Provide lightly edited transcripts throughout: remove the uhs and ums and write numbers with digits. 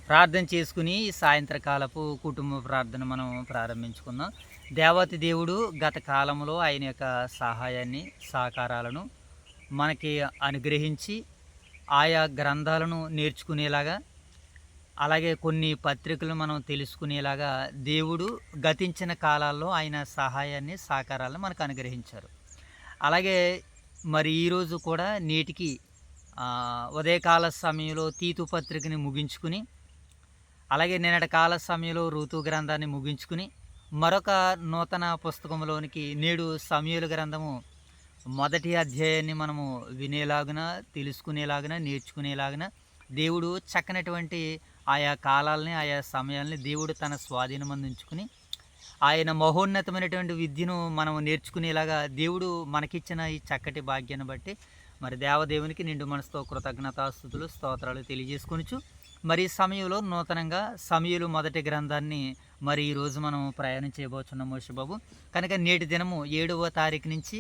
ప్రార్థన చేసుకుని సాయంత్రకాలపు కుటుంబ ప్రార్థన మనం ప్రారంభించుకుందాం. దేవాతి దేవుడు గత కాలంలో ఆయన యొక్క సహాయాన్ని, సహకారాలను మనకి అనుగ్రహించి ఆయా గ్రంథాలను నేర్చుకునేలాగా, అలాగే కొన్ని పత్రికలు మనం తెలుసుకునేలాగా దేవుడు గతించిన కాలాల్లో ఆయన సహాయాన్ని, సహకారాలను మనకు అనుగ్రహించారు. అలాగే మరి ఈరోజు కూడా నేటికి ఉదయకాల సమయంలో తీతు పత్రికని ముగించుకుని, అలాగే నిన్నటి కాల సమయంలో ఋతు గ్రంథాన్ని ముగించుకుని, మరొక నూతన పుస్తకంలోనికి నేడు సమూయేలు గ్రంథము మొదటి అధ్యాయాన్ని మనము వినేలాగున, తెలుసుకునేలాగున, నేర్చుకునేలాగున దేవుడు చక్కనటువంటి ఆయా కాలాలని, ఆయా సమయాల్ని దేవుడు తన స్వాధీనమందు ఉంచుకుని ఆయన మహోన్నతమైనటువంటి విద్యను మనం నేర్చుకునేలాగా దేవుడు మనకిచ్చిన ఈ చక్కటి భాగ్యాన్ని బట్టి మరి దేవదేవునికి నిండు మనసుతో కృతజ్ఞతాస్తుతులు, స్తోత్రాలు తెలియజేసుకొనుచు మరి సమయంలో నూతనంగా సమూయేలు మొదటి గ్రంథాన్ని మరి ఈరోజు మనం ప్రయాణం చేయబోతున్నాం మోషబాబు. కనుక నేటి దినము 7వ తారీఖు నుంచి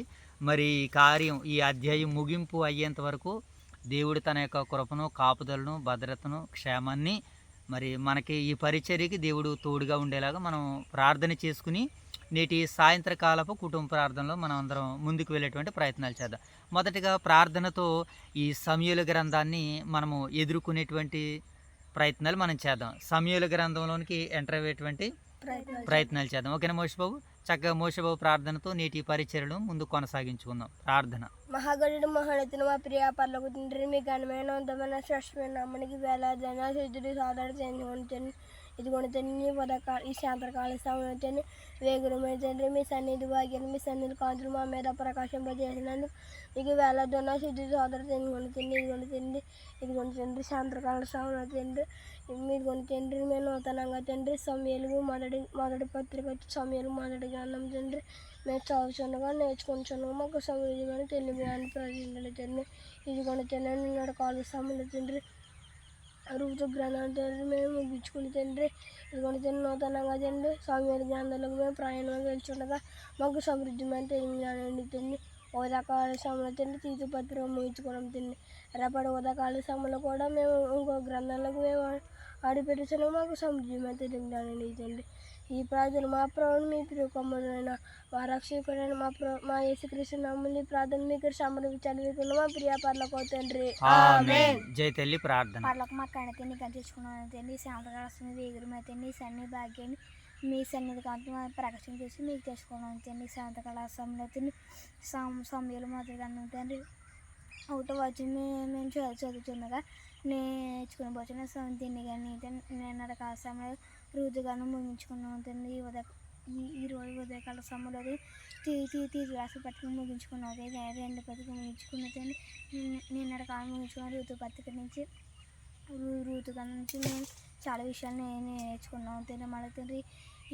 మరి కార్యం ఈ అధ్యాయం ముగింపు అయ్యేంత వరకు దేవుడు తన యొక్క కృపను, కాపుదలను, భద్రతను, క్షేమాన్ని మరి మనకి ఈ పరిచర్యకి దేవుడు తోడుగా ఉండేలాగా మనం ప్రార్థన చేసుకుని నేటి సాయంత్రకాలపు కుటుంబ ప్రార్థనలో మనం అందరం ముందుకు వెళ్ళేటువంటి ప్రయత్నాలు చేద్దాం. మొదటిగా ప్రార్థనతో ఈ సమూయేలు గ్రంథాన్ని మనము ఎదుర్కొనేటువంటి ప్రయత్నాలు మనం చేద్దాం. సమూయేలు గ్రంథంలోనికి ఎంటర్ అయ్యేటువంటి ప్రయత్నాలు చేద్దాం. ఓకేనా మోషబాబు? చక్కగా మోషబాబు ప్రార్థనతో నేటి పరిచర్యను ముందు కొనసాగించుకుందాం. ప్రార్థన. మహాగణుడు మహోన్నతుడు మా ప్రియ పర్లకు తండ్రి, మీ ఘనమైన వంతమైన శ్రేష్టమైన నామనికి వేలాదైనా సిద్ధుడు సాధారణ చెందుకొని ఇదిగొని తండ్రి ఉదయకాల ఈ సాయంత్రకాల సమయంలో తండ్రి వేగురమైన తండ్రి మీ సన్నిధి భాగ్యాన్ని, మీ సన్నిధి కాంతులు మా మీద ప్రకాశింపజేసినందుకు మీకు వేలాదైనా సిద్ధుడు సాధారణ చెందుకొని తండ్రి ఇదిగొని తండ్రి సాయంత్రకాల సమయంలో తండ్రి మీరు కొని తండ్రి మేము నూతనంగా తండ్రి సమూయేలు మొదటి పత్రిక సమూయేలు మొదటి గ్రంథం తండ్రి మేము చదువుచుండగా నేర్చుకుంటున్నాగా మాకు సమృద్ధిమైన తెలియని ప్రజలు తండ్రి ఇదిగొని తండ్రి నిన్నటి కాలు సమయంలో తండ్రి ఋతు గ్రంథం తండ్రి మేము ముగించుకుని తండ్రి ఇదిగొని తండ్రి నూతనంగా తండ్రి సమూయేలు గ్రంథాలకు మేము ప్రయాణం వెళ్తుండగా మాకు సమృద్ధిమైన తెలియని తండ్రి ఉదయకాల సమయంలో తండ్రి తీతు పత్రిక ముగించుకోవడం తండ్రి రేపటి ఉదయకాల సమయంలో కూడా మేము ఇంకో గ్రంథాలకు మేము ఆడిపెట్టుచున్నాం. మాకు సమృద్ధిమైన తెలియని తండ్రి ఈ ప్రార్థన మా ప్రభువును మీ ప్రియకుమారుడైన మా రక్షకుడైన మా యేసుక్రీస్తు నామమున ఈ ప్రార్థన మీకు సమర్పించాలి మా ప్రియ పర్లకు తండ్రి. ఆమేన్. జై తల్లి ప్రార్థన. పర్లకు మా కణతిని కనిపించుకున్నాను తండ్రి, శాంతరాస్తుంది ఎగురమైతండి, సన్ని భాగ్యాన్ని మీ సన్నిధి కాంతి ప్రకటన చేసి మీకు తెచ్చుకున్నాను తండ్రి. శాంతకాల సమయంలో సమూయేలు మొదటిగా తండ్రి ఒకటో వచ్చి మేము చదువుతుండగా నేర్చుకుని పోతున్న తిండి కానీ నిన్నటి కాల సమయంలో ఋతుగాను ముగించుకున్నాం తండ్రి. ఈ రోజు ఉదయకాల సమయంలో తీసి రాసి పట్టుకుని ముగించుకున్నాం. రెండు పత్రిక ముగించుకున్న తండ్రి నిన్నటి కాలం ముగించుకున్న ఋతు పత్రిక నుంచి ఋతుగా నుంచి మేము చాలా విషయాలు నేర్చుకున్నాం తండ్రి. మళ్ళీ తండ్రి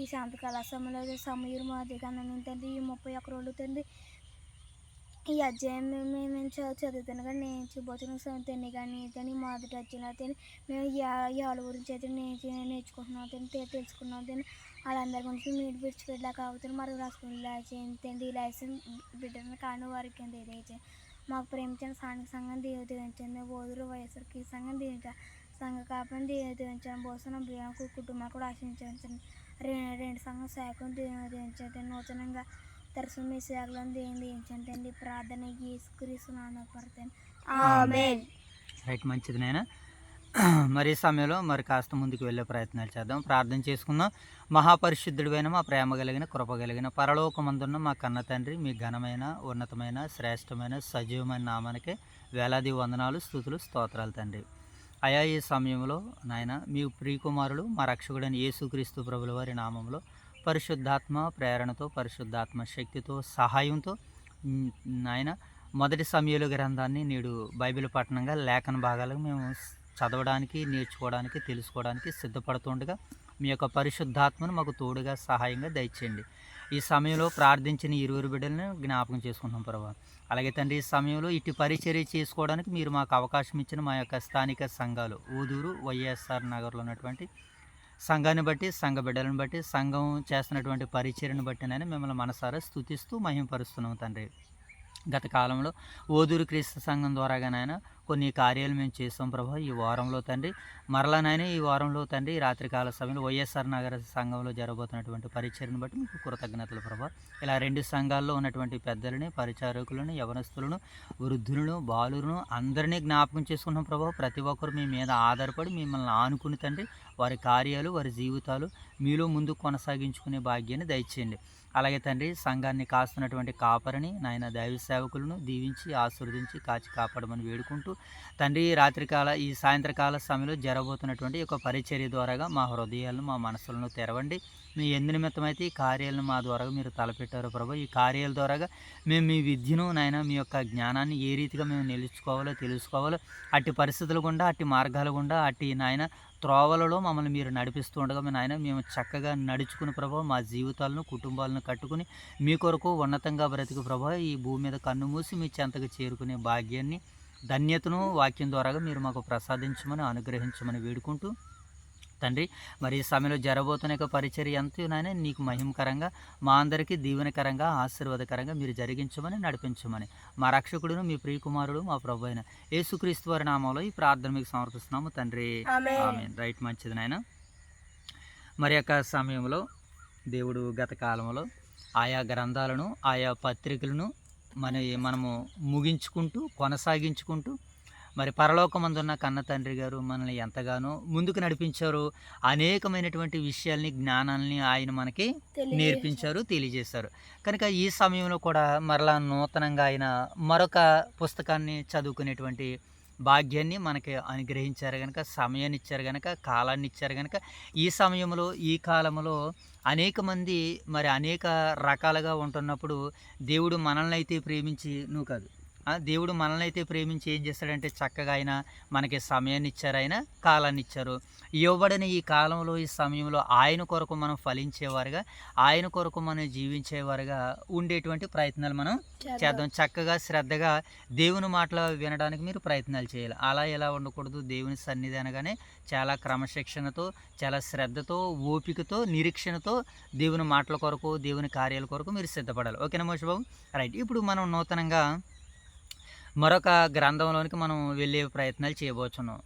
ఈ శాంతకాల సమయంలో సమూయేలు మొదటిగా తండ్రి 31 రోజులు తండ్రి ఈ అధ్యాయం మేము చదువుతున్నా నేర్చుకుపోతున్నాం తండ్రి. కానీ మొదటి అధ్యాయంలో తండ్రి మేము ఎవరి గురించి అయితే నేర్చుకుంటున్నాం తండ్రి, తెలుసుకున్నాం తండ్రి. వాళ్ళందరి గురించి మీరు విడిచిపెట్టలేక అవుతుంది మరి రాసుకుని తండ్రి ఈ లైసెన్స్ బిడ్డను కాని వారికి తెలియజేయండి. మాకు ప్రేమించిన స్థానిక సంఘం దీవించండి. ఓదురు వయసుకి సంఘం దీవించాలి, సంఘ కాపని దీవించండి. భోజనం ప్రియాకు కుటుంబాన్ని కూడా ఆశించండి. రెండు సంఘం శాఖను దీవించండి. నూతనంగా దర్శనం మీ సేవలను దీవించండి. ప్రార్థన యేసుక్రీస్తు నామమున పడతాను. ఆమేన్. రైట్, మంచిది నాయన. మరి సమయంలో మరి కాస్త ముందుకు వెళ్ళే ప్రయత్నాలు చేద్దాం. ప్రార్థన చేసుకుందాం. మహాపరిశుద్ధుడివైన మా ప్రేమ కలిగిన, కృప కలిగిన, పరలోకమందున్న మా కన్న తండ్రి, మీ ఘనమైన, ఉన్నతమైన, శ్రేష్టమైన, సజీవమైన నామానికి వేలాది వందనాలు, స్తుతులు, స్తోత్రాలు తండ్రి. అయా ఈ సమయంలో నాయన మీ ప్రియకుమారుడు మా రక్షకుడైన యేసుక్రీస్తు ప్రభుల వారి నామంలో పరిశుద్ధాత్మ ప్రేరణతో, పరిశుద్ధాత్మ శక్తితో, సహాయంతో నాయన మొదటి సమూయేలు గ్రంథాన్ని నేడు బైబిల్ పఠనంగా లేఖన భాగాలకు మేము చదవడానికి, నేర్చుకోవడానికి, తెలుసుకోవడానికి సిద్ధపడుతుండగా మీ యొక్క పరిశుద్ధాత్మను మాకు తోడుగా, సహాయంగా దయచేయండి. ఈ సమయంలో ప్రార్థించిన 20 బిడ్డలను జ్ఞాపకం చేసుకుంటాం ప్రభావ. అలాగే తండ్రి ఈ సమయంలో ఇటు పరిచర్య చేసుకోవడానికి మీరు మాకు అవకాశం ఇచ్చిన మా యొక్క స్థానిక సంఘాలు ఊదూరు వైఎస్ఆర్ నగర్లో ఉన్నటువంటి సంఘాన్ని బట్టి, సంఘ బిడ్డలను బట్టి, సంఘం చేస్తున్నటువంటి పరిచర్యను బట్టినైనా మిమ్మల్ని మనసారా స్తుతిస్తూ మహిమపరుస్తున్నాం తండ్రి. గత కాలంలో ఓదూరు క్రీస్తు సంఘం ద్వారాగానైనా కొన్ని కార్యాలు మేము చేసాం ప్రభా ఈ వారంలో తండ్రి. మరలా నాయన ఈ వారంలో తండ్రి రాత్రికాల సమయంలో వైఎస్ఆర్ నగర సంఘంలో జరగబోతున్నటువంటి పరిచర్ను బట్టి మీకు కృతజ్ఞతలు ప్రభా. ఇలా 2 సంఘాల్లో ఉన్నటువంటి పెద్దలని, పరిచారకులను, యవనస్తులను, వృద్ధులను, బాలులను అందరినీ జ్ఞాపకం చేసుకున్నాం ప్రభా. ప్రతి ఒక్కరు మీ మీద ఆధారపడి మిమ్మల్ని ఆనుకుని తండ్రి వారి కార్యాలు, వారి జీవితాలు మీలో ముందుకు కొనసాగించుకునే భాగ్యాన్ని దయచేయండి. అలాగే తండ్రి సంఘాన్ని కాస్తున్నటువంటి కాపరిని నాయన దైవ సేవకులను దీవించి ఆశీర్వదించి కాచి కాపాడమని వేడుకుంటూ తండ్రి ఈ సాయంత్రకాల సమయంలో జరగబోతున్నటువంటి ఒక పరిచర్య ద్వారాగా మా హృదయాలను, మా మనసులను తెరవండి. మీ ఎందు నిమిత్తమైతే ఈ కార్యాలను మా ద్వారా మీరు తలపెట్టారు ప్రభు. ఈ కార్యాల ద్వారాగా మేము మీ విద్యను నాయన మీ యొక్క జ్ఞానాన్ని ఏ రీతిగా మేము నిలుచుకోవాలో తెలుసుకోవాలో అట్టి పరిస్థితులు గుండా, అట్టి మార్గాల గుండా, అట్టి నాయన త్రోవలలో మమ్మల్ని మీరు నడిపిస్తూ ఉండగా నాయన మేము చక్కగా నడుచుకుని ప్రభావ మా జీవితాలను, కుటుంబాలను కట్టుకుని మీ కొరకు ఉన్నతంగా బ్రతికి ప్రభావ ఈ భూమి మీద కన్ను మూసి మీ చెంతకు చేరుకునే భాగ్యాన్ని, ధన్యతను వాక్యం ద్వారాగా మీరు మాకు ప్రసాదించమని అనుగ్రహించమని వేడుకుంటూ తండ్రి మరి ఈ సమయంలో జరగబోతున్న పరిచర్య అంతా నాయన నీకు మహిమకరంగా, మా అందరికీ దీవెనకరంగా, ఆశీర్వాదకరంగా మీరు జరిగించమని నడిపించమని మా రక్షకుడును, మీ ప్రియకుమారుడు, మా ప్రభు అయిన యేసుక్రీస్తు వారి నామంలో ఈ ప్రార్థన మీకు సమర్పిస్తున్నాము తండ్రి. ఆమేన్. రైట్, మంచిది నాయన. మరి యొక్క సమయంలో దేవుడు గత కాలంలో ఆయా గ్రంథాలను, ఆయా పత్రికలను మనము ముగించుకుంటూ కొనసాగించుకుంటూ మరి పరలోకమందున్న కన్న తండ్రి గారు మనల్ని ఎంతగానో ముందుకు నడిపించారు. అనేకమైనటువంటి విషయాల్ని, జ్ఞానాల్ని ఆయన మనకి నేర్పించారు, తెలియజేశారు. కనుక ఈ సమయంలో కూడా మరలా నూతనంగా ఆయన మరొక పుస్తకాన్ని చదువుకునేటువంటి భాగ్యాన్ని మనకి అనుగ్రహించారు కనుక, సమయాన్ని ఇచ్చారు కనుక, కాలాన్ని ఇచ్చారు కనుక ఈ సమయంలో, ఈ కాలంలో అనేక మంది మరి అనేక రకాలుగా ఉంటున్నప్పుడు దేవుడు మనల్ని అయితే ప్రేమించి దేవుడు మనల్ని అయితే ప్రేమించి ఏం చేస్తాడంటే చక్కగా ఆయన మనకి సమయాన్ని ఇచ్చారు, ఆయన కాలాన్ని ఇచ్చారు. ఇవ్వబడిన ఈ కాలంలో, ఈ సమయంలో ఆయన కొరకు మనం ఫలించేవారుగా, ఆయన కొరకు మనం జీవించేవారుగా ఉండేటువంటి ప్రయత్నాలు మనం చేద్దాం. చక్కగా శ్రద్ధగా దేవుని మాటలు వినడానికి మీరు ప్రయత్నాలు చేయాలి. అలా ఎలా ఉండకూడదు. దేవుని సన్నిధి అనగానే చాలా క్రమశిక్షణతో, చాలా శ్రద్ధతో, ఓపికతో, నిరీక్షణతో దేవుని మాటల కొరకు, దేవుని కార్యాల కొరకు మీరు సిద్ధపడాలి. ఓకేనా మోషబాబు? రైట్. ఇప్పుడు మనం నూతనంగా మరొక గ్రంథంలోనికి మనం వెళ్ళే ప్రయత్నాలు చేయబోతున్నాం.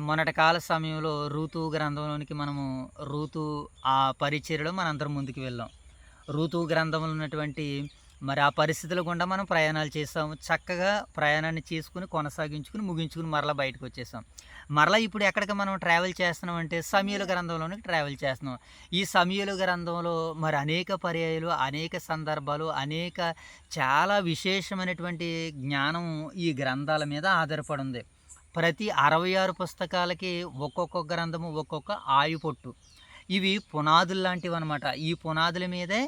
మొన్నటి కాల సమయంలో ఋతు గ్రంథంలోనికి ఋతు ఆ పరిచర్యలో మనందరం ముందుకు వెళ్ళాం. ఋతు గ్రంథంలో ఉన్నటువంటి మరి ఆ పరిస్థితుల గుండా మనం ప్రయాణాలు చేసాము. చక్కగా ప్రయాణాన్ని చేసుకుని, కొనసాగించుకుని, ముగించుకుని మరలా బయటకు వచ్చేసాం. మరలా ఇప్పుడు ఎక్కడికి మనం ట్రావెల్ చేస్తున్నాం అంటే సమూయేలు గ్రంథంలోనికి ట్రావెల్ చేస్తున్నాం. ఈ సమూయేలు గ్రంథంలో మరి అనేక పర్యాయాలు, అనేక సందర్భాలు, చాలా విశేషమైనటువంటి జ్ఞానం ఈ గ్రంథాల మీద ఆధారపడి ఉంది. ప్రతి 66 పుస్తకాలకి ఒక్కొక్క గ్రంథము, ఒక్కొక్క ఆయుపొట్టు. ఇవి పునాదులు లాంటివి అనమాట. ఈ పునాదుల మీదే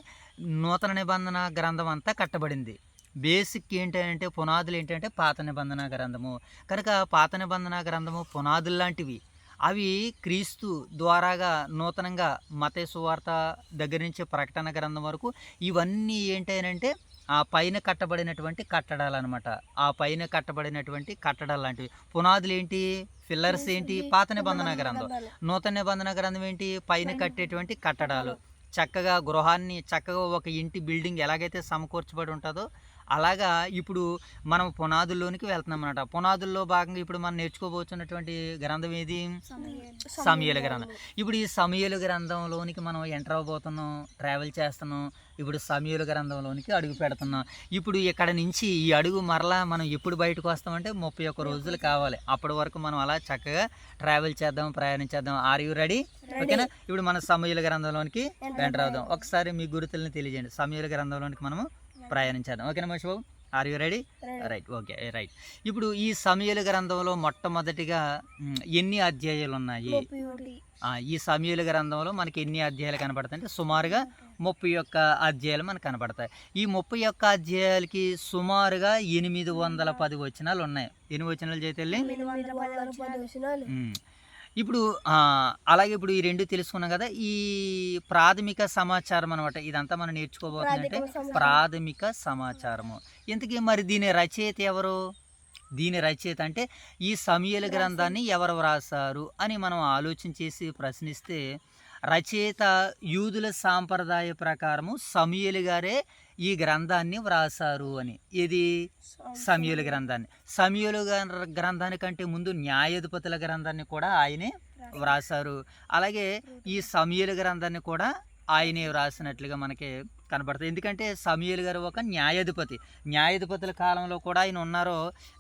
నూతన నిబంధన గ్రంథం అంతా కట్టబడింది. బేసిక్ ఏంటంటే, పునాదులు ఏంటంటే పాత నిబంధన గ్రంథము. కనుక పాత నిబంధన గ్రంథము పునాదులు లాంటివి. అవి క్రీస్తు ద్వారాగా నూతనంగా మత్తయి సువార్త దగ్గర నుంచి ప్రకటన గ్రంథం వరకు ఇవన్నీ ఏంటంటే ఆ పైన కట్టబడినటువంటి కట్టడాలు అనమాట. ఆ పైన కట్టబడినటువంటి కట్టడాలు లాంటివి. పునాదులు ఏంటి, పిల్లర్స్ ఏంటి, పాత నిబంధన గ్రంథం. నూతన నిబంధన గ్రంథం ఏంటి, పైన కట్టేటువంటి కట్టడాలు. చక్కగా గృహాన్ని, చక్కగా ఒక ఇంటి బిల్డింగ్ ఎలాగైతే సమకూర్చబడి ఉంటుందో అలాగా ఇప్పుడు మనం పునాదుల్లోనికి వెళ్తున్నాం అన్నమాట. పునాదుల్లో భాగంగా ఇప్పుడు మనం నేర్చుకోబోతున్నటువంటి గ్రంథం ఏది, సమూయేలు గ్రంథం. ఇప్పుడు ఈ సమూయేలు గ్రంథంలోనికి మనం ఎంటర్ అవబోతున్నాం, ట్రావెల్ చేస్తున్నాం. ఇప్పుడు సమూయేలు గ్రంథంలోనికి అడుగు పెడుతున్నాం. ఇప్పుడు ఇక్కడ నుంచి ఈ అడుగు మరలా మనం ఎప్పుడు బయటకు వస్తామంటే 31 రోజులు కావాలి. అప్పటి వరకు మనం అలా చక్కగా ట్రావెల్ చేద్దాం, ప్రయాణం చేద్దాం. Are you ready? ఓకేనా? ఇప్పుడు మన సమూయేలు గ్రంథంలోనికి ఎంటర్ అవుదాం. ఒకసారి మీ గుర్తులను తెలియజేయండి. సమూయేలు గ్రంథంలోనికి మనము ప్రయాణించేద్దాం. ఓకేనా Mahesh Babu? Are you ready? Right. Okay, right. ఇప్పుడు ఈ సమూయేలు గ్రంథంలో మొట్టమొదటిగా ఎన్ని అధ్యాయాలు ఉన్నాయి? ఈ సమూయేలు గ్రంథంలో మనకి ఎన్ని అధ్యాయాలు కనబడతాయి అంటే సుమారుగా 31 అధ్యాయాలు మనకు కనబడతాయి. ఈ 31 అధ్యాయాలకి సుమారుగా 810 వచనాలు ఉన్నాయి. ఎన్ని వచనాలు చేతల్లి? ఇప్పుడు అలాగే ఇప్పుడు ఈ 2 తెలుసుకున్నాం కదా. ఈ ప్రాథమిక సమాచారం అనమాట. ఇదంతా మనం నేర్చుకోబోతుందంటే ప్రాథమిక సమాచారము. ఇంతకీ మరి దీని రచయిత ఎవరు? దీని రచయిత అంటే ఈ సమూయేలు గ్రంథాన్ని ఎవరు వ్రాసారు అని మనం ఆలోచన చేసి ప్రశ్నిస్తే రచయిత యూదుల సాంప్రదాయ ప్రకారము సమూయేలు గారే ఈ గ్రంథాన్ని వ్రాసారు అని. ఇది సమూయేలు గ్రంథాన్ని. సమూయేలు గ్రంథానికంటే ముందు న్యాయాధిపతుల గ్రంథాన్ని కూడా ఆయనే వ్రాసారు. అలాగే ఈ సమూయేలు గ్రంథాన్ని కూడా ఆయనే వ్రాసినట్లుగా మనకి కనబడుతుంది. ఎందుకంటే సమూయేలు గారు ఒక న్యాయాధిపతి. న్యాయాధిపతుల కాలంలో కూడా ఆయన ఉన్నారో,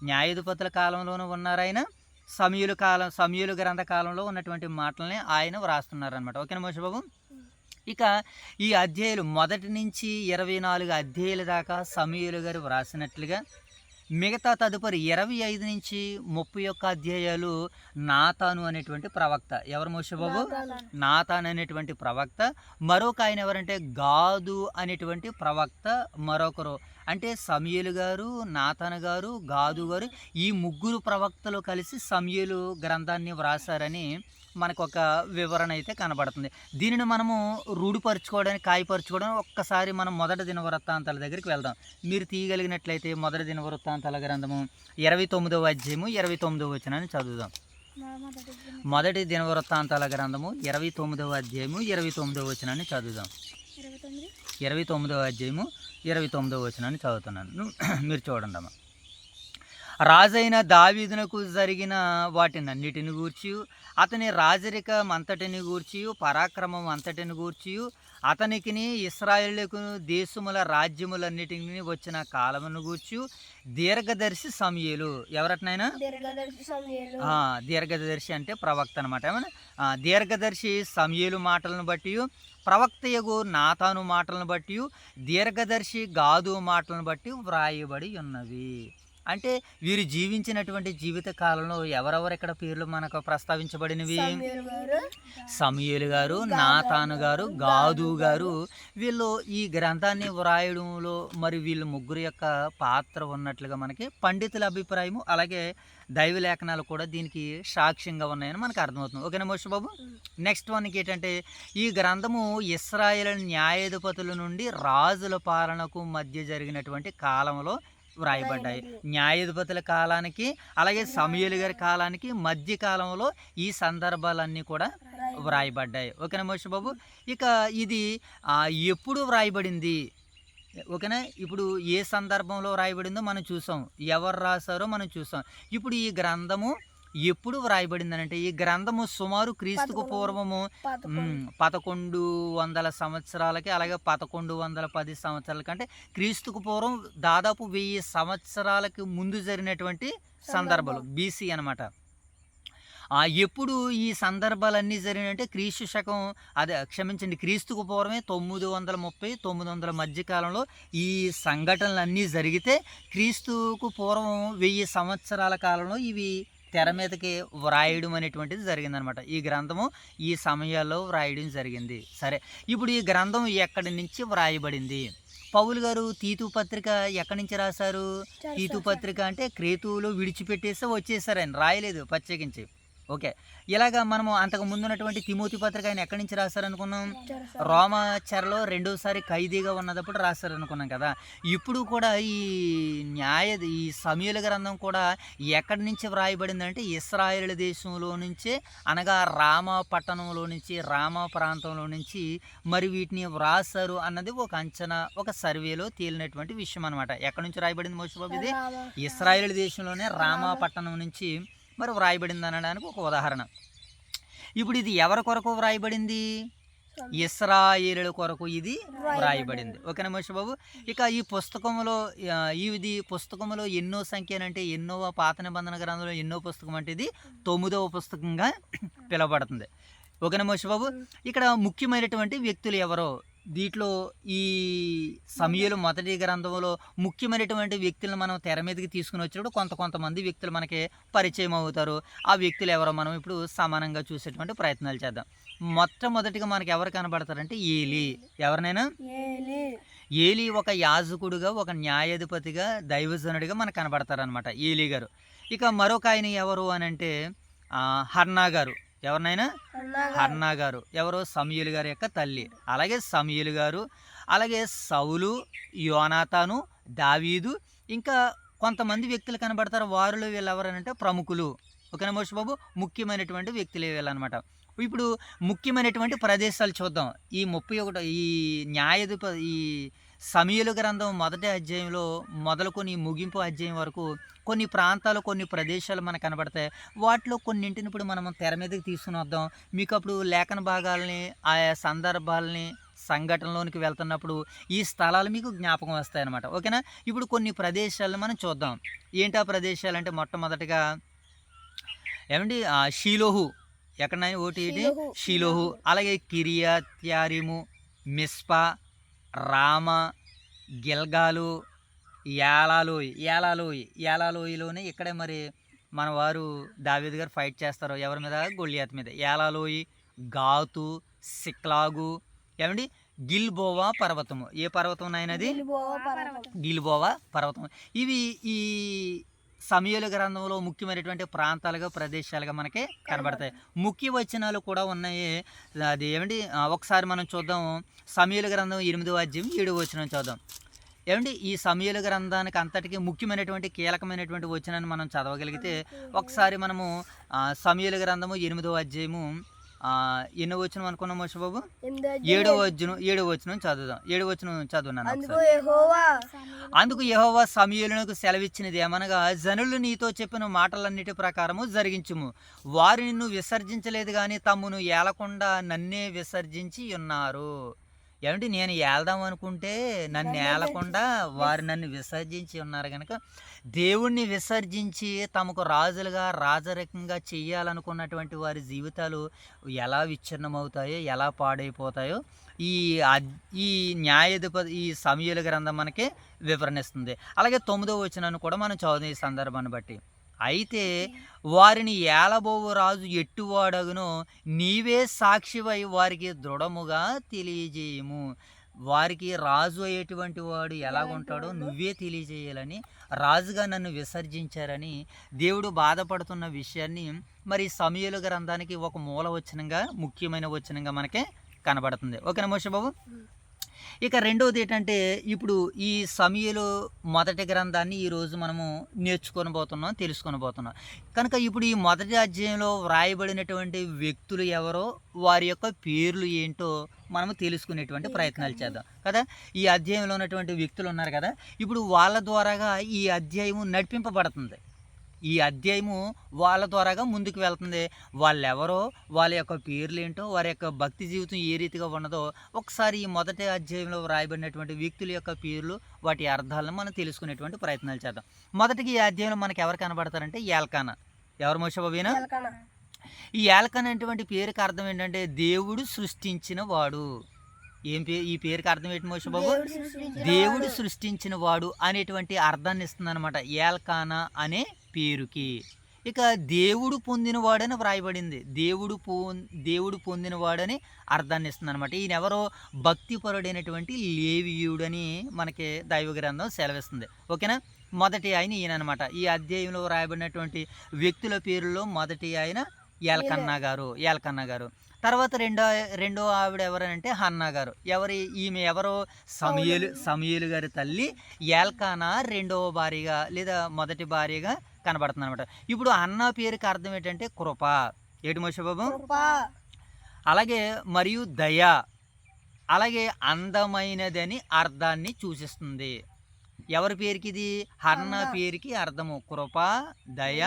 న్యాయాధిపతుల కాలంలోనూ ఉన్నారు ఆయన. సమూయేలు గ్రంథ కాలంలో ఉన్నటువంటి మాటల్ని ఆయన వ్రాస్తున్నారనమాట. ఓకేనా మోషే బాబు? ఇక ఈ అధ్యాయులు 1 నుంచి 24 అధ్యాయుల దాకా సమూయేలు గారు వ్రాసినట్లుగా, మిగతా తదుపరి 25 నుంచి 31 అధ్యాయాలు నాతాను అనేటువంటి ప్రవక్త. ఎవరు మోషే బాబు? నాతాను అనేటువంటి ప్రవక్త. మరొక ఆయన ఎవరంటే గాదు అనేటువంటి ప్రవక్త మరొకరు. అంటే సమూయేలు గారు, నాతాను గారు, గాదు గారు, ఈ ముగ్గురు ప్రవక్తలు కలిసి సమూయేలు గ్రంథాన్ని వ్రాసారని మనకు ఒక వివరణ అయితే కనబడుతుంది. దీనిని మనము రూఢిపరచుకోవడానికి, కాయపరచుకోవడానికి ఒక్కసారి మనం మొదటి దినవృత్తాంతాల దగ్గరికి వెళ్దాం. మీరు తీయగలిగినట్లయితే మొదటి దినవృత్తాంతాల గ్రంథము 29వ అధ్యాయము 29వ వచనాన్ని చదువుదాం. మొదటి దినవృత్తాంతాల గ్రంథము 29వ అధ్యాయము 29వ వచనాన్ని చదువుదాం. 29వ అధ్యాయము 29వ వచనాన్ని చదువుతున్నాను. మీరు చూడండి అమ్మా. రాజైన దావీదునకు జరిగిన వాటినన్నిటిని గూర్చి, అతని రాజరికం అంతటిని గూర్చి, పరాక్రమం అంతటిని గూర్చి, అతనికిని ఇశ్రాయేలుకు దేశముల రాజ్యములన్నిటిని వచ్చిన కాలమును గూర్చి దీర్ఘదర్శి సమూయేలు. ఎవరటనైనా? దీర్ఘదర్శి అంటే ప్రవక్త అనమాట. ఏమన్నా దీర్ఘదర్శి సమూయేలు మాటలను బట్టి, ప్రవక్తయగు నాతాను మాటలను బట్టి, దీర్ఘదర్శి గాదు మాటలను బట్టి వ్రాయబడి ఉన్నవి. అంటే వీరు జీవించినటువంటి జీవిత కాలంలో ఎవరెవరు ఇక్కడ పేర్లు మనకు ప్రస్తావించబడినవి? సమూయేలు గారు, నాతాను గారు, గాదు గారు. వీళ్ళు ఈ గ్రంథాన్ని వ్రాయడంలో మరి వీళ్ళు ముగ్గురు యొక్క పాత్ర ఉన్నట్లుగా మనకి పండితుల అభిప్రాయము, అలాగే దైవ లేఖనాలు కూడా దీనికి సాక్ష్యంగా ఉన్నాయని మనకు అర్థమవుతుంది. ఓకేనా మోషే బాబు? నెక్స్ట్ వన్కి ఏంటంటే, ఈ గ్రంథము ఇశ్రాయేలు న్యాయాధిపతుల నుండి రాజుల పాలనకు మధ్య జరిగినటువంటి కాలంలో వ్రాయబడ్డాయి. న్యాయాధిపతుల కాలానికి అలాగే సమూయేలు గారి కాలానికి మధ్య కాలంలో ఈ సందర్భాలన్నీ కూడా వ్రాయబడ్డాయి. ఓకేనా మోషే బాబు? ఇక ఇది ఎప్పుడు వ్రాయబడింది? ఓకేనా? ఇప్పుడు ఏ సందర్భంలో వ్రాయబడిందో మనం చూసాం, ఎవరు రాశారో మనం చూసాం. ఇప్పుడు ఈ గ్రంథము ఎప్పుడు వ్రాయబడిందనంటే, ఈ గ్రంథము సుమారు క్రీస్తుకు పూర్వము 1100 సంవత్సరాలకి, అలాగే 1110 సంవత్సరాల కంటే క్రీస్తుకు పూర్వం దాదాపు 1000 సంవత్సరాలకి ముందు జరిగినటువంటి సందర్భాలు, బీసీ అనమాట. ఎప్పుడు ఈ సందర్భాలన్నీ జరిగినంటే క్రీస్తుకు పూర్వమే 930 900 మధ్యకాలంలో ఈ సంఘటనలన్నీ జరిగితే, క్రీస్తుకు పూర్వం 1000 సంవత్సరాల కాలంలో ఇవి తెర మీదకి వ్రాయడం అనేటువంటిది జరిగిందనమాట. ఈ గ్రంథము ఈ సమయాల్లో వ్రాయడం జరిగింది. సరే, ఇప్పుడు ఈ గ్రంథం ఎక్కడి నుంచి వ్రాయబడింది? పౌలు గారు తీతు పత్రిక ఎక్కడి నుంచి రాశారు? తీతు పత్రిక అంటే క్రేతువులో విడిచిపెట్టేస్తే వచ్చేసారు, ఆయన రాయలేదు ప్రత్యేకించి. ఓకే, ఇలాగా మనము అంతకు ముందు ఉన్నటువంటి తిమోతి పత్రిక ఆయన ఎక్కడి నుంచి రాశారనుకున్నాం? రోమా చెరలో రెండోసారి ఖైదీగా ఉన్నప్పుడు రాశారనుకున్నాం కదా. ఇప్పుడు కూడా ఈ సమూయేలు గ్రంథం కూడా ఎక్కడి నుంచి వ్రాయబడిందంటే ఇశ్రాయేలు దేశంలో నుంచే, అనగా రామా పట్టణంలో నుంచి, రామా ప్రాంతంలో నుంచి మరి వీటిని వ్రాసారు అన్నది ఒక అంచనా, ఒక సర్వేలో తేలినటువంటి విషయం అనమాట. ఎక్కడి నుంచి రాయబడింది మోషే బాబు? ఇది ఇశ్రాయేలు దేశంలోనే రామా పట్టణం నుంచి మరి వ్రాయబడింది అనడానికి ఒక ఉదాహరణ. ఇప్పుడు ఇది ఎవరి కొరకు వ్రాయబడింది? ఇశ్రాయేలుల కొరకు ఇది వ్రాయబడింది. ఓకేనా మోషే బాబు? ఇక ఈ పుస్తకంలో ఎన్నో సంఖ్యనంటే ఎన్నోవ పాత నిబంధన గ్రంథంలో ఎన్నో పుస్తకం అంటే ఇది 9వ పుస్తకంగా పిలువబడుతుంది. ఓకేనా మోషే బాబు? ఇక్కడ ముఖ్యమైనటువంటి వ్యక్తులు ఎవరో దీంట్లో ఈ సమూయేలు మొదటి గ్రంథంలో ముఖ్యమైనటువంటి వ్యక్తులను మనం తెర మీదకి తీసుకుని వచ్చినప్పుడు కొంతమంది వ్యక్తులు మనకి పరిచయం అవుతారు. ఆ వ్యక్తులు ఎవరో మనం ఇప్పుడు సమానంగా చూసేటువంటి ప్రయత్నాలు చేద్దాం. మొట్టమొదటిగా మనకి ఎవరు కనబడతారంటే ఏలీ. ఎవరినైనా? ఏలీ ఒక యాజకుడుగా, ఒక న్యాయాధిపతిగా, దైవజనుడిగా మనకు కనబడతారనమాట ఏలీ గారు. ఇక మరొక ఆయన ఎవరు అని అంటే హన్నా గారు. ఎవరినైనా? హన్నా గారు. ఎవరు? సమూయేలు గారి యొక్క తల్లి. అలాగే సమూయేలు గారు, అలాగే సౌలు, యోనాతాను, దావీదు, ఇంకా కొంతమంది వ్యక్తులు కనబడతారు. వారిలో వీళ్ళు ఎవరనంటే ప్రముఖులు. ఓకేనా మోషే బాబు? ముఖ్యమైనటువంటి వ్యక్తులు వీళ్ళనమాట. ఇప్పుడు ముఖ్యమైనటువంటి ప్రదేశాలు చూద్దాం. ఈ 31 ఈ సమూయేలు గ్రంథం మొదటి అధ్యాయంలో మొదలుకొని ముగింపు అధ్యాయం వరకు కొన్ని ప్రాంతాలు కొన్ని ప్రదేశాలు మనకు కనబడతాయి. వాటిలో కొన్నింటిని ఇప్పుడు మనం తెర మీదకి తీసుకుని వద్దాం. మీకు అప్పుడు లేఖన భాగాల్ని ఆయా సందర్భాలని సంఘటనలోనికి వెళ్తున్నప్పుడు ఈ స్థలాలు మీకు జ్ఞాపకం వస్తాయి అన్నమాట. ఓకేనా. ఇప్పుడు కొన్ని ప్రదేశాలను మనం చూద్దాం. ఏంటా ప్రదేశాలు అంటే మొట్టమొదటిగా ఏమండి షీలోహు ఎక్కడైనా ఒకటి షీలోహు, అలాగే కిరియత్యారిము, మిస్పా, రామ, గిల్గాలు, యాలాలోయలోనే ఇక్కడే మరి మన వారు దావీదు గారు ఫైట్ చేస్తారు ఎవరి మీద, గొల్లియాత్ మీద. యాలాలోయి, గాతు, సిక్లాగు, ఏమండి గిల్బోవా పర్వతము. ఏ పర్వతం అయినది? గిల్బోవా పర్వతం. ఇవి ఈ సమూయేలు గ్రంథంలో ముఖ్యమైనటువంటి ప్రాంతాలుగా ప్రదేశాలుగా మనకి కనబడతాయి. ముఖ్య వచనాలు కూడా ఉన్నాయి. అది ఏమండి ఒకసారి మనం చూద్దాం. సమూయేలు గ్రంథం 8వ అధ్యాయం 7వ వచనం చూద్దాం. ఏమండి ఈ సమూయేలు గ్రంథానికి అంతటికీ ముఖ్యమైనటువంటి కీలకమైనటువంటి వచనాన్ని మనం చదవగలిగితే ఒకసారి మనము సమూయేలు గ్రంథము 8వ అధ్యాయము ఎన్నో వచనం అనుకున్నాం మోషబాబు? 7వ వచనం చదువుదాం. 7వ వచనం చదువున్నాను. అందుకు యెహోవా సమూయేలునకు సెలవిచ్చినది ఏమనగా, జనులు నీతో చెప్పిన మాటలన్నిటి ప్రకారము జరిగించుము. వారు నిన్ను విసర్జించలేదు కానీ తమ్మును ఏలకుండా నన్నే విసర్జించి ఉన్నారు. ఏమంటే నేను ఏల్దాం అనుకుంటే నన్ను ఏలకుండా వారు నన్ను విసర్జించి ఉన్నారు కనుక దేవుణ్ణి విసర్జించి తమకు రాజులుగా రాజరికంగా చెయ్యాలనుకున్నటువంటి వారి జీవితాలు ఎలా విచ్ఛిన్నమవుతాయో, ఎలా పాడైపోతాయో ఈ న్యాయాధిపతి ఈ సమూయేలు గ్రంథం మనకి వివరణిస్తుంది. అలాగే 9వ వచనాన్ని కూడా మనం చదువుతాం ఈ సందర్భాన్ని బట్టి. అయితే వారిని ఏలబోవు రాజు ఎట్టువాడగునో నీవే సాక్షివై వారికి దృఢముగా తెలియజేయము. వారికి రాజు అయ్యేటువంటి వాడు ఎలాగుంటాడో నువ్వే తెలియజేయాలని, రాజుగా నన్ను విసర్జించారని దేవుడు బాధపడుతున్న విషయాన్ని మరి సమూయేలు గ్రంథానికి ఒక మూల వచనంగా, ముఖ్యమైన వచనంగా మనకి కనబడుతుంది. ఓకేనా మోషబాబు? ఇక రెండవది ఏంటంటే ఇప్పుడు ఈ సమూయేలు మొదటి గ్రంథాన్ని ఈరోజు మనము తెలుసుకొని పోతున్నాం కనుక ఇప్పుడు ఈ మొదటి అధ్యాయంలో వ్రాయబడినటువంటి వ్యక్తులు ఎవరో, వారి యొక్క పేర్లు ఏంటో మనము తెలుసుకునేటువంటి ప్రయత్నాలు చేద్దాం కదా. ఈ అధ్యాయంలో ఉన్నటువంటి వ్యక్తులు ఉన్నారు కదా, ఇప్పుడు వాళ్ళ ద్వారాగా ఈ అధ్యాయము నడిపింపబడుతుంది. ఈ అధ్యాయము వాళ్ళ ద్వారాగా ముందుకు వెళ్తుంది. వాళ్ళెవరో, వాళ్ళ యొక్క పేర్లు ఏంటో, వారి యొక్క భక్తి జీవితం ఏ రీతిగా ఉన్నదో ఒకసారి ఈ మొదటి అధ్యాయంలో వ్రాయబడినటువంటి వ్యక్తుల యొక్క పేర్లు, వాటి అర్థాలను మనం తెలుసుకునేటువంటి ప్రయత్నాలు చేద్దాం. మొదటికి ఈ అధ్యాయంలో మనకి ఎవరు కనబడతారంటే ఎల్కానా. ఎవరు మోషబాబీనా? ఈ ఎల్కానా అనేటువంటి పేరుకి అర్థం ఏంటంటే దేవుడు సృష్టించిన వాడు. ఈ పేరుకి అర్థం ఏంటి మోషబాబు? దేవుడు సృష్టించిన వాడు అనేటువంటి అర్థాన్ని ఇస్తుంది అనమాట ఎల్కానా అనే పేరుకి. ఇక దేవుడు పొందినవాడని వ్రాయబడింది. దేవుడు పొందినవాడని అర్థాన్ని ఇస్తుంది అనమాట. ఈయన ఎవరో భక్తిపరుడైనటువంటి లేవీయుడని మనకి దైవ గ్రంథం సెలవిస్తుంది. ఓకేనా. మొదటి ఆయన ఈయన అనమాట. ఈ అధ్యాయంలో వ్రాయబడినటువంటి వ్యక్తుల పేరులో మొదటి ఆయన ఎల్కన్నా గారు. తర్వాత రెండో ఆవిడ ఎవరంటే హన్నా గారు. ఈమె ఎవరో సమూయేలు గారి తల్లి. ఎల్కానా రెండవ భార్యగా లేదా మొదటి భార్యగా కనబడుతుంది అనమాట. ఇప్పుడు హన్నా పేరుకి అర్థం ఏంటంటే కృప. ఏటి మోషబాబు? అలాగే మరియు దయ, అలాగే అందమైనదని అర్థాన్ని సూచిస్తుంది. ఎవరి పేరుకి ఇది? హన్నా పేరుకి అర్థము కృప, దయ,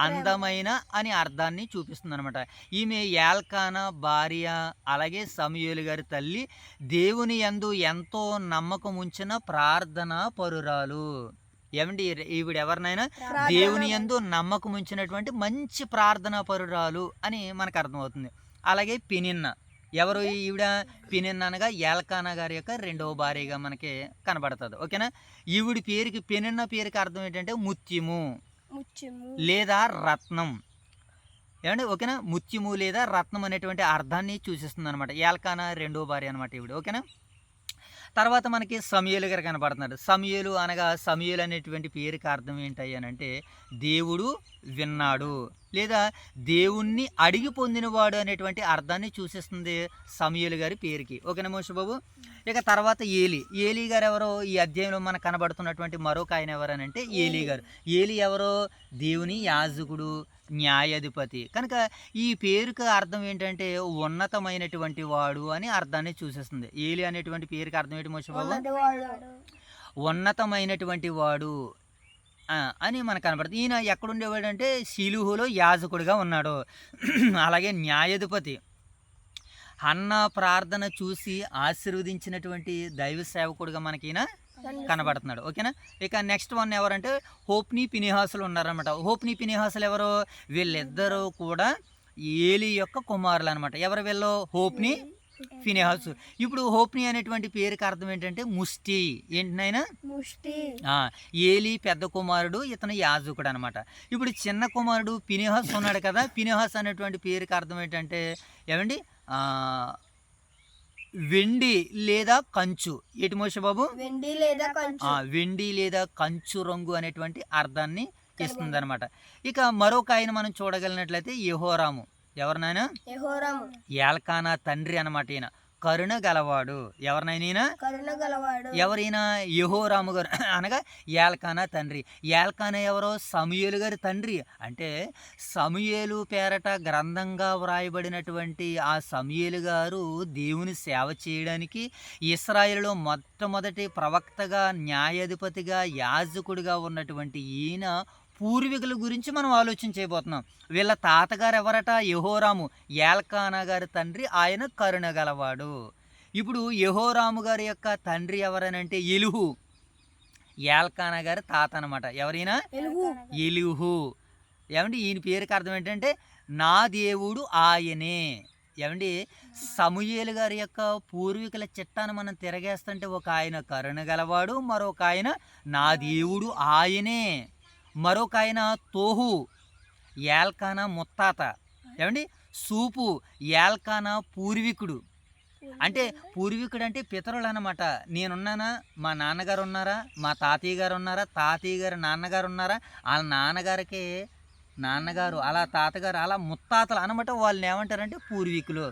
అందమైన అని అర్థాన్ని చూపిస్తుంది అనమాట. ఈమె ఎల్కానా భార్య, అలాగే సమూయేలు గారి తల్లి, దేవుని యందు ఎంతో నమ్మకం ఉంచిన ప్రార్థన పరురాలు. ఏమండి ఈవిడ ఎవరినైనా దేవుని యందు నమ్మకం ఉంచినటువంటి మంచి ప్రార్థనా పరురాలు అని మనకు అర్థమవుతుంది. అలాగే పెనిన్నా. ఎవరు ఈవిడ? పెనిన్నా అనగా ఎల్కానా గారి యొక్క రెండవ భార్యగా మనకి కనబడుతుంది. ఓకేనా. ఈవిడి పేరుకి, పెనిన్నా పేరుకి అర్థం ఏంటంటే ముత్యము లేదా రత్నం. ఏమండి ఓకేనా. ముత్యము లేదా రత్నం అనేటువంటి అర్థాన్ని సూచిస్తుంది అనమాట. ఎల్కానా రెండవ భార్య అనమాట ఈవిడ. ఓకేనా. తర్వాత మనకి సమూయేలు గారు కనబడుతున్నాడు. సమూయేలు అనేటువంటి పేరుకి అర్థం ఏంటయ్యానంటే దేవుడు విన్నాడు లేదా దేవుణ్ణి అడిగి పొందినవాడు అనేటువంటి అర్థాన్ని సూచిస్తుంది సమూయేలు గారి పేరుకి. ఓకేనా మోషబాబు. ఇక తర్వాత ఏలీ గారు ఎవరో ఈ అధ్యాయంలో మనకు కనబడుతున్నటువంటి మరొక ఆయన ఎవరనంటే ఏలీ గారు. ఏలీ ఎవరో? దేవుని యాజకుడు. న్యాయాధిపతి. కనుక ఈ పేరుకి అర్థం ఏంటంటే ఉన్నతమైనటువంటి వాడు అని అర్థాన్ని సూచిస్తుంది. ఏలి అనేటువంటి పేరుకి అర్థం ఏంటి మోషబాబు? ఉన్నతివాడు. ఉన్నతమైనటువంటి వాడు అని మనకు కనపడుతుంది. ఈయన ఎక్కడుండేవాడంటే షిలుహులో యాజకుడిగా ఉన్నాడు. అలాగే న్యాయాధిపతి. హన్న ప్రార్థన చూసి ఆశీర్వదించినటువంటి దైవ సేవకుడిగా మనకి ఈయన కనబడుతున్నాడు. ఓకేనా. ఇక నెక్స్ట్ వన్ ఎవరంటే హోప్ని ఫినెహాసులు ఉన్నారనమాట. హోప్ని ఫినెహాసులు ఎవరు? వీళ్ళిద్దరూ కూడా ఏలి యొక్క కుమారులు అనమాట. ఎవరు వీళ్ళు? హోప్ని ఫినెహాసు. ఇప్పుడు హోప్ని అనేటువంటి పేరుకి అర్థం ఏంటంటే ముష్టి. ఏంటినైనా ముష్టి. ఏలి పెద్ద కుమారుడు, ఇతను యాజకుడు అనమాట. ఇప్పుడు చిన్న కుమారుడు ఫినెహాస్ ఉన్నాడు కదా, ఫినెహాస్ అనేటువంటి పేరుకి అర్థం ఏంటంటే ఏమండి వెండి లేదా కంచు. ఏటి మోషబాబు? వెండి లేదా కంచు. వెండి లేదా కంచు రంగు అనేటువంటి అర్థాన్ని ఇస్తుంది అనమాట. ఇక మరొక ఆయన మనం చూడగలిగినట్లయితే యెహోరాము. ఎవరినైనా? యెహోరాము. ఏల్కానా తండ్రి అనమాట. ఈయన కరుణ గలవాడు. ఎవరినైనా? కరుణ గలవాడు. ఎవరైనా? యెహోరాము గారు అనగా ఏల్కానా తండ్రి. ఏల్కానా ఎవరో? సమూయేలు గారి తండ్రి. అంటే సమూయేలు పేరట గ్రంథంగా వ్రాయబడినటువంటి ఆ సమూయేలు గారు దేవుని సేవ చేయడానికి ఇశ్రాయేలులో మొట్టమొదటి ప్రవక్తగా, న్యాయాధిపతిగా, యాజకుడిగా ఉన్నటువంటి ఈయన పూర్వీకుల గురించి మనం ఆలోచన చేయబోతున్నాం. వీళ్ళ తాతగారు ఎవరట? యెహోరాము. ఏల్కానా గారి తండ్రి. ఆయన కరుణ గలవాడు. ఇప్పుడు యెహోరాము గారి యొక్క తండ్రి ఎవరనంటే ఎలుహు. ఏల్కానా గారి తాత అనమాట. ఎవరైనా? ఎలుహు. ఏమండి ఈయన పేరుకి అర్థం ఏంటంటే నా దేవుడు ఆయనే. ఏమండి సమూయేలు గారి యొక్క పూర్వీకుల చిట్టాన్ని మనం తిరగేస్తుంటే ఒక ఆయన కరుణ గలవాడు, మరొక ఆయన నా దేవుడు ఆయనే, మరొక ఆయన తోహు. ఏల్కానా ముత్తాత. ఏమండి సూపు. ఏల్కానా పూర్వీకుడు. అంటే పూర్వీకుడు అంటే పితరులు అనమాట. నేనున్నానా? మా నాన్నగారు ఉన్నారా? మా తాతయ్య గారు ఉన్నారా? తాతయ్య గారు నాన్నగారు ఉన్నారా? వాళ్ళ నాన్నగారికి నాన్నగారు, అలా తాతగారు, అలా ముత్తాతలు అనమాట. వాళ్ళని ఏమంటారంటే పూర్వీకులు.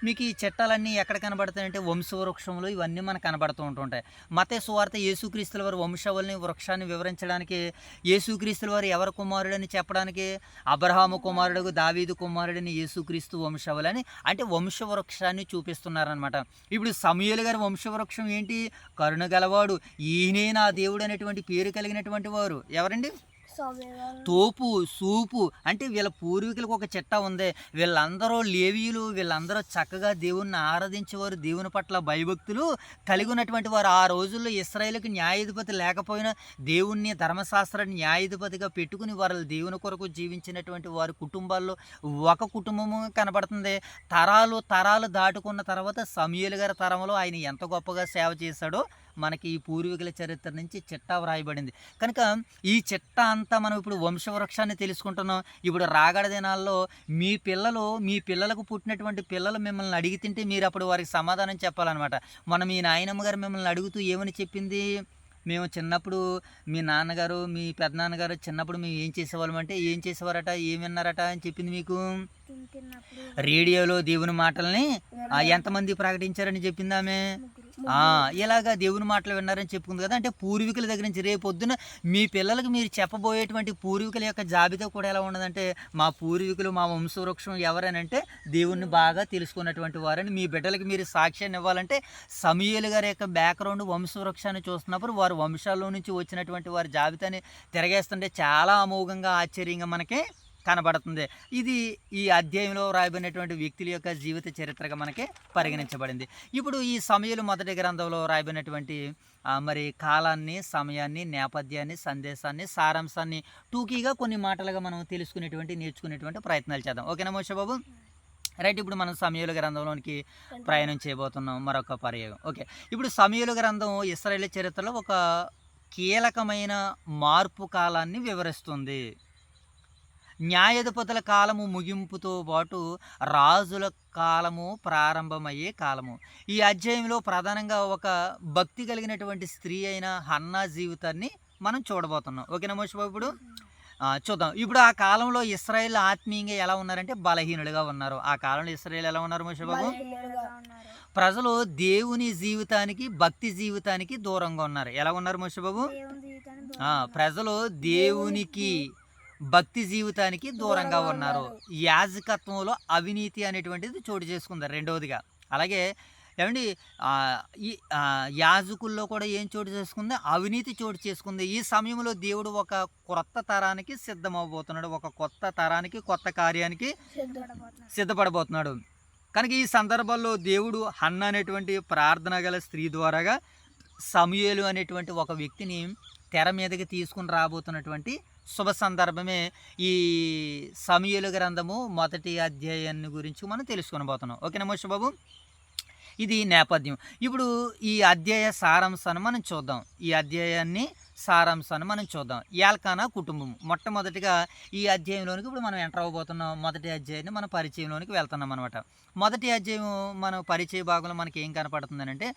మీకు ఈ చట్టాలన్నీ ఎక్కడ కనబడతాయంటే వంశవృక్షంలో ఇవన్నీ మనకు కనబడుతూ ఉంటుంటాయి. మత్తయి సువార్త యేసుక్రీస్తుల వారి వంశావళిని, వృక్షాన్ని వివరించడానికి, యేసుక్రీస్తుల వారు ఎవరి కుమారుడని చెప్పడానికి అబ్రహాము కుమారుడు, దావీదు కుమారుడని యేసుక్రీస్తు వంశావళి అని, అంటే వంశవృక్షాన్ని చూపిస్తున్నారనమాట. ఇప్పుడు సమూయేలు గారి వంశవృక్షం ఏంటి? కరుణ గలవాడు. ఈయనే నా దేవుడు అనేటువంటి పేరు కలిగినటువంటి వారు. ఎవరండి? తోపు, సూపు. అంటే వీళ్ళ పూర్వీకులకు ఒక చిట్టా ఉంది. వీళ్ళందరూ లేవీయులు. వీళ్ళందరూ చక్కగా దేవుణ్ణి ఆరాధించేవారు, దేవుని పట్ల భయభక్తులు కలిగి ఉన్నటువంటి వారు. ఆ రోజుల్లో ఇశ్రాయేలుకి న్యాయాధిపతి లేకపోయినా దేవుణ్ణి ధర్మశాస్త్రాన్ని న్యాయాధిపతిగా పెట్టుకుని వారు దేవుని కొరకు జీవించినటువంటి వారి కుటుంబాల్లో ఒక కుటుంబము కనబడుతుంది. తరాలు దాటుకున్న తర్వాత సమూయేలు గారి తరంలో ఆయన ఎంత గొప్పగా సేవ చేశాడో మనకి ఈ పూర్వీకుల చరిత్ర నుంచి చిట్టా వ్రాయబడింది. కనుక ఈ చిట్టా అంతా మనం ఇప్పుడు వంశవృక్షాన్ని తెలుసుకుంటున్నాం. ఇప్పుడు రాగడ దినాల్లో మీ పిల్లలకు పుట్టినటువంటి పిల్లలు మిమ్మల్ని అడిగి తింటే మీరు అప్పుడు వారికి సమాధానం చెప్పాలన్నమాట. మన మీ నాయనమ్మ గారు మిమ్మల్ని అడుగుతూ ఏమని చెప్పింది? మేము చిన్నప్పుడు మీ నాన్నగారు, మీ పెద్దనాన్నగారు చిన్నప్పుడు మేము ఏం చేసేవాళ్ళం అంటే ఏం చేసేవారట, ఏం విన్నారట అని చెప్పింది మీకు? రేడియోలో దేవుని మాటల్ని ఎంతమంది ప్రకటించారని చెప్పింది ఆమె? ఇలాగా దేవుని మాటలు విన్నారని చెప్పుకుంది కదా. అంటే పూర్వీకుల దగ్గర నుంచి రేపొద్దున మీ పిల్లలకు మీరు చెప్పబోయేటువంటి పూర్వీకుల యొక్క జాబితా కూడా ఎలా ఉన్నదంటే మా పూర్వీకులు, మా వంశవృక్షం ఎవరనంటే దేవుణ్ణి బాగా తెలుసుకున్నటువంటి వారని మీ బిడ్డలకి మీరు సాక్ష్యాన్ని ఇవ్వాలంటే సమూయేలు గారి యొక్క బ్యాక్గ్రౌండ్ వంశవృక్షాన్ని చూస్తున్నప్పుడు వారు వంశాల్లో నుంచి వచ్చినటువంటి వారి జాబితాని తిరగేస్తుంటే చాలా అమోఘంగా, ఆశ్చర్యంగా మనకి కనబడుతుంది. ఇది ఈ అధ్యాయంలో రాయబడినటువంటి వ్యక్తుల యొక్క జీవిత చరిత్రగా మనకి పరిగణించబడింది. ఇప్పుడు ఈ సమూయేలు మొదటి గ్రంథంలో రాయబడినటువంటి మరి కాలాన్ని, సమయాన్ని, నేపథ్యాన్ని, సందేశాన్ని, సారాంశాన్ని టూకీగా కొన్ని మాటలుగా మనం నేర్చుకునేటువంటి ప్రయత్నాలు చేద్దాం. ఓకేనా మోషే బాబు? రైట్. ఇప్పుడు మనం సమూయేలు గ్రంథంలోనికి ప్రయాణం చేయబోతున్నాం మరొక పర్యాయం. ఓకే. ఇప్పుడు సమూయేలు గ్రంథం ఇశ్రాయేలు చరిత్రలో ఒక కీలకమైన మార్పు కాలాన్ని వివరిస్తుంది. న్యాయాధిపతుల కాలము ముగింపుతో పాటు రాజుల కాలము ప్రారంభమయ్యే కాలము. ఈ అధ్యాయంలో ప్రధానంగా ఒక భక్తి కలిగినటువంటి స్త్రీ అయిన హన్నా జీవితాన్ని మనం చూడబోతున్నాం. ఓకేనా మోషే బాబు? ఇప్పుడు చూద్దాం. ఇప్పుడు ఆ కాలంలో ఇశ్రాయేలు ఆత్మీయంగా ఎలా ఉన్నారంటే బలహీనులుగా ఉన్నారు. ఆ కాలంలో ఇశ్రాయేలు ఎలా ఉన్నారు మోషే బాబు? ప్రజలు దేవుని జీవితానికి, భక్తి జీవితానికి దూరంగా ఉన్నారు. ఎలా ఉన్నారు మోషే బాబు? ప్రజలు దేవునికి భక్తి జీవితానికి దూరంగా ఉన్నారు. యాజకత్వంలో అవినీతి అనేటువంటిది చోటు చేసుకుంది రెండవదిగా. అలాగే ఏమండి యాజకుల్లో కూడా ఏం చోటు చేసుకుంది? అవినీతి చోటు చేసుకుంది. ఈ సమయంలో దేవుడు ఒక క్రొత్త తరానికి సిద్ధమవబోతున్నాడు. ఒక కొత్త తరానికి, కొత్త కార్యానికి సిద్ధపడబోతున్నాడు. కనుక ఈ సందర్భంలో దేవుడు హన్న అనేటువంటి ప్రార్థన గల స్త్రీ ద్వారాగా సమూయేలు అనేటువంటి ఒక వ్యక్తిని తెర మీదకి తీసుకుని రాబోతున్నటువంటి శుభ సందర్భమే ఈ సమూయేలు గ్రంథము 1వ అధ్యాయాన్ని గురించి మనం తెలుసుకొనబోతున్నాం. ఓకేనా మోషే బాబు? ఇది నేపథ్యం. ఇప్పుడు ఈ అధ్యాయ సారాంశాన్ని మనం చూద్దాం. ఈ అధ్యాయాన్ని సారాంశాన్ని మనం చూద్దాం. ఎల్కానా కుటుంబం. మొట్టమొదటిగా ఈ అధ్యాయంలోనికి ఇప్పుడు మనం ఎంటర్ అవ్వబోతున్నాం. మొదటి అధ్యాయాన్ని మన పరిచయంలోనికి వెళ్తున్నాం అనమాట. మొదటి అధ్యాయం మన పరిచయ భాగంలో మనకి ఏం కనపడుతుంది అంటే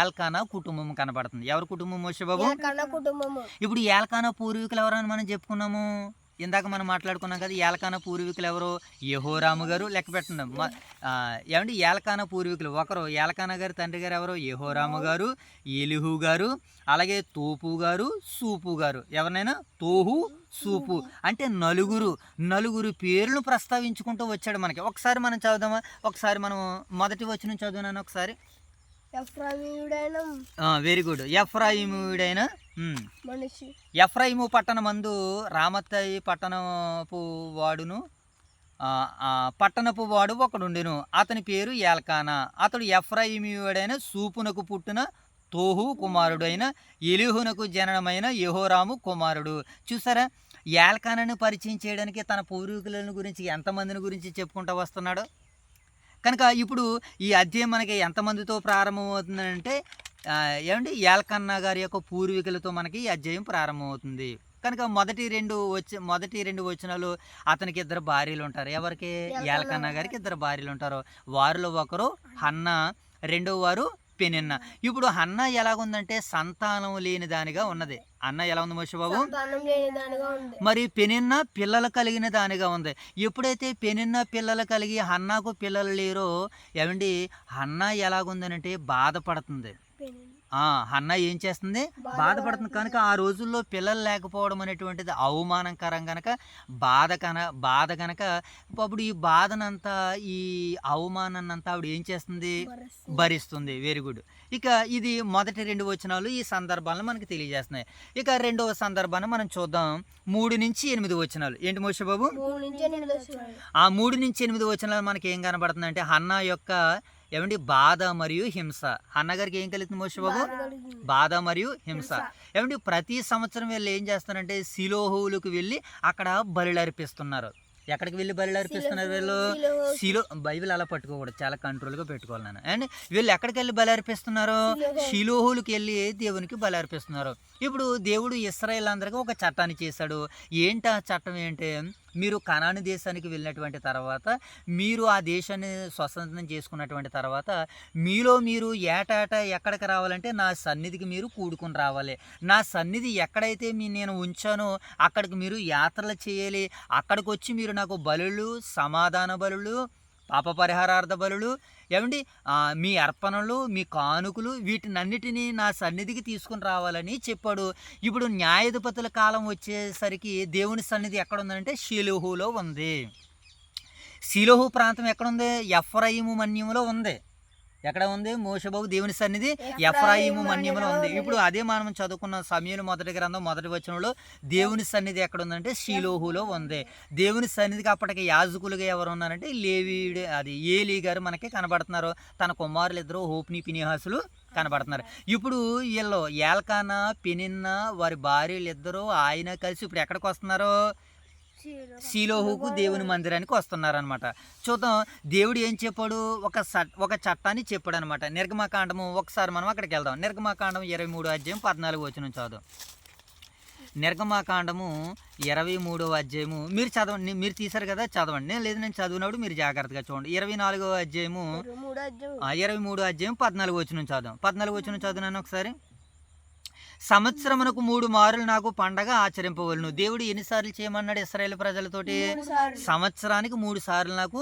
ఎల్కానా కుటుంబం కనపడుతుంది. ఎవరి కుటుంబం మోషే బాబు? కుటుంబము. ఇప్పుడు ఎల్కానా పూర్వీకులు ఎవరని మనం చెప్పుకున్నాము. ఇందాక మనం మాట్లాడుకున్నాం కదా, ఎల్కానా పూర్వీకులు ఎవరు? యెహోరాము గారు. లెక్క పెట్టండి ఏమండి, ఎల్కానా పూర్వీకులు ఒకరు. ఎల్కానా గారి తండ్రి గారు ఎవరు? యెహోరాము గారు, ఎలీహు గారు, అలాగే తోపు గారు, సూపు గారు. ఎవరినైనా తోహు, సూపు అంటే నలుగురు పేర్లను ప్రస్తావించుకుంటూ వచ్చాడు మనకి. ఒకసారి మనం చదువుదామా? ఒకసారి మనం మొదటి వచనం చదువునాను ఒకసారి. Very good. ఎఫ్రాయిముడైన మనిషి. ఎఫ్రాయిము పట్టణమందు రామత్తయి పట్టణపు వాడు ఒకడుండెను. అతని పేరు ఎల్కానా. అతడు ఎఫ్రాయిముడైన సూపునకు పుట్టిన తోహు కుమారుడైన ఎలీహునకు జననమైన యెహోరాము కుమారుడు. చూసారా, ఎల్కానాను పరిచయం చేయడానికి తన పూర్వీకులను గురించి ఎంతమందిని గురించి చెప్పుకుంటూ వస్తున్నాడు. కనుక ఇప్పుడు ఈ అధ్యాయం మనకి ఎంతమందితో ప్రారంభమవుతుందంటే ఏమండి, ఎల్కానా గారి యొక్క పూర్వీకులతో మనకి ఈ అధ్యాయం ప్రారంభమవుతుంది. కనుక మొదటి రెండు వచనాలు అతనికి 2 భార్యలు ఉంటారు. ఎవరికి? ఎల్కానా గారికి 2 భార్యలు ఉంటారు. వారిలో ఒకరు హన్న, రెండవ వారు పెనిన్న. ఇప్పుడు హన్న ఎలాగుందంటే సంతానం లేని దానిగా ఉన్నది. అన్న ఎలా ఉంది మోషే బాబు? మరి పెనిన్న పిల్లలు కలిగిన దానిగా ఉంది. ఎప్పుడైతే పెనిన్న పిల్లలు కలిగి హన్నాకు పిల్లలు లేరో ఏమండి, హన్న ఎలాగుందనంటే బాధపడుతుంది. హన్న ఏం చేస్తుంది? బాధపడుతుంది. కనుక ఆ రోజుల్లో పిల్లలు లేకపోవడం అనేటువంటిది అవమానకరం కనుక బాధ కనుక అప్పుడు ఈ బాధనంతా, ఈ అవమానాన్నంతా ఆవిడ ఏం చేస్తుంది? భరిస్తుంది. Very good. ఇక ఇది మొదటి 2 వచనాలు ఈ సందర్భాలను మనకు తెలియజేస్తున్నాయి. ఇక రెండవ సందర్భాన్ని మనం చూద్దాం. 3 నుంచి 8 వచనాలు. ఏంటి మోషే బాబు? 3 నుంచి 8 వచనాలు మనకి ఏం కనబడుతుంది అంటే హన్నా యొక్క ఏమండి బాధ మరియు హింస. అన్నగారికి ఏం కలుగుతుంది మోషే బాబు? బాధ మరియు హింస. ఏమండి ప్రతి సంవత్సరం వీళ్ళు ఏం చేస్తారంటే శిలోహులకు వెళ్ళి అక్కడ బలులు అర్పిస్తున్నారు. ఎక్కడికి వెళ్ళి బలులు అర్పిస్తున్నారు వీళ్ళు? బైబిల్ అలా పట్టుకోకూడదు, చాలా కంట్రోల్గా పెట్టుకోవాలి నేను. అండ్ వీళ్ళు ఎక్కడికి వెళ్ళి బలి అర్పిస్తున్నారు? శిలోహులకు వెళ్ళి దేవునికి బలి అర్పిస్తున్నారు. ఇప్పుడు దేవుడు ఇశ్రాయేల్ అందరికీ ఒక చట్టాన్ని చేశాడు. ఏంటి ఆ చట్టం? ఏంటి? మీరు కనాను దేశానికి వెళ్ళినటువంటి తర్వాత, మీరు ఆ దేశాన్ని స్వతంత్రం చేసుకున్నటువంటి తర్వాత మీరు ఏటాటా ఎక్కడికి రావాలంటే నా సన్నిధికి మీరు కూడుకుని రావాలి. నా సన్నిధి ఎక్కడైతే నేను ఉంచానో అక్కడికి మీరు యాత్రలు చేయాలి. అక్కడికి వచ్చి మీరు నాకు బలులు, సమాధాన బలులు, పాప పరిహారార్థ బలులు, ఏమండి మీ అర్పణలు, మీ కానుకలు, వీటినన్నిటినీ నా సన్నిధికి తీసుకుని రావాలని చెప్పాడు. ఇప్పుడు న్యాయాధిపతుల కాలం వచ్చేసరికి దేవుని సన్నిధి ఎక్కడ ఉందంటే షిలోహులో ఉంది. షిలోహు ప్రాంతం ఎక్కడుంది? ఎఫ్రాయిము మన్యంలో ఉంది. ఎక్కడ ఉంది మోషే బాబు? దేవుని సన్నిధి ఎఫ్రాయిము మన్యంలో ఉంది. ఇప్పుడు అదే మనం చదువుకున్న సమూయేలు మొదటి గ్రంథం 1వ వచనంలో దేవుని సన్నిధి ఎక్కడ ఉందంటే షిలోహులో ఉంది. దేవుని సన్నిధికి అప్పటికి యాజకులుగా ఎవరు ఉన్నారంటే లేవీయుడు, అది ఏలీ గారు మనకి కనబడుతున్నారు. తన కుమారులు 2 హోప్ని, ఫినెహాసులు కనబడుతున్నారు. ఇప్పుడు వీళ్ళు ఎల్కానా, పెనిన్న వారి భార్యలు 2 ఆయన కలిసి ఇప్పుడు ఎక్కడికి వస్తున్నారు? షిలోహుకు, దేవుని మందిరానికి వస్తున్నారనమాట. చూద్దాం దేవుడు ఏం చెప్పాడు? ఒక చట్టాన్ని చెప్పాడు అనమాట. నిర్గమకాండము ఒకసారి మనం అక్కడికి వెళ్దాం. నిర్గమకాండం 23వ అధ్యాయం 14వ వచనం చదువు. నిర్గమకాండము 23వ అధ్యాయము మీరు చదవండి. మీరు తీశారు కదా, చదవండి. నేను చదివినప్పుడు మీరు జాగ్రత్తగా చూడండి. 24వ అధ్యాయము 23వ అధ్యాయం 14వ వచనం చదువు. 14వ వచనం చదువునాను ఒకసారి. సంవత్సరమునకు 3 మారులు నాకు పండగ ఆచరింపవలను. దేవుడు ఎన్నిసార్లు చేయమన్నాడు ఇశ్రాయేలు ప్రజలతోటి? సంవత్సరానికి 3 సార్లు నాకు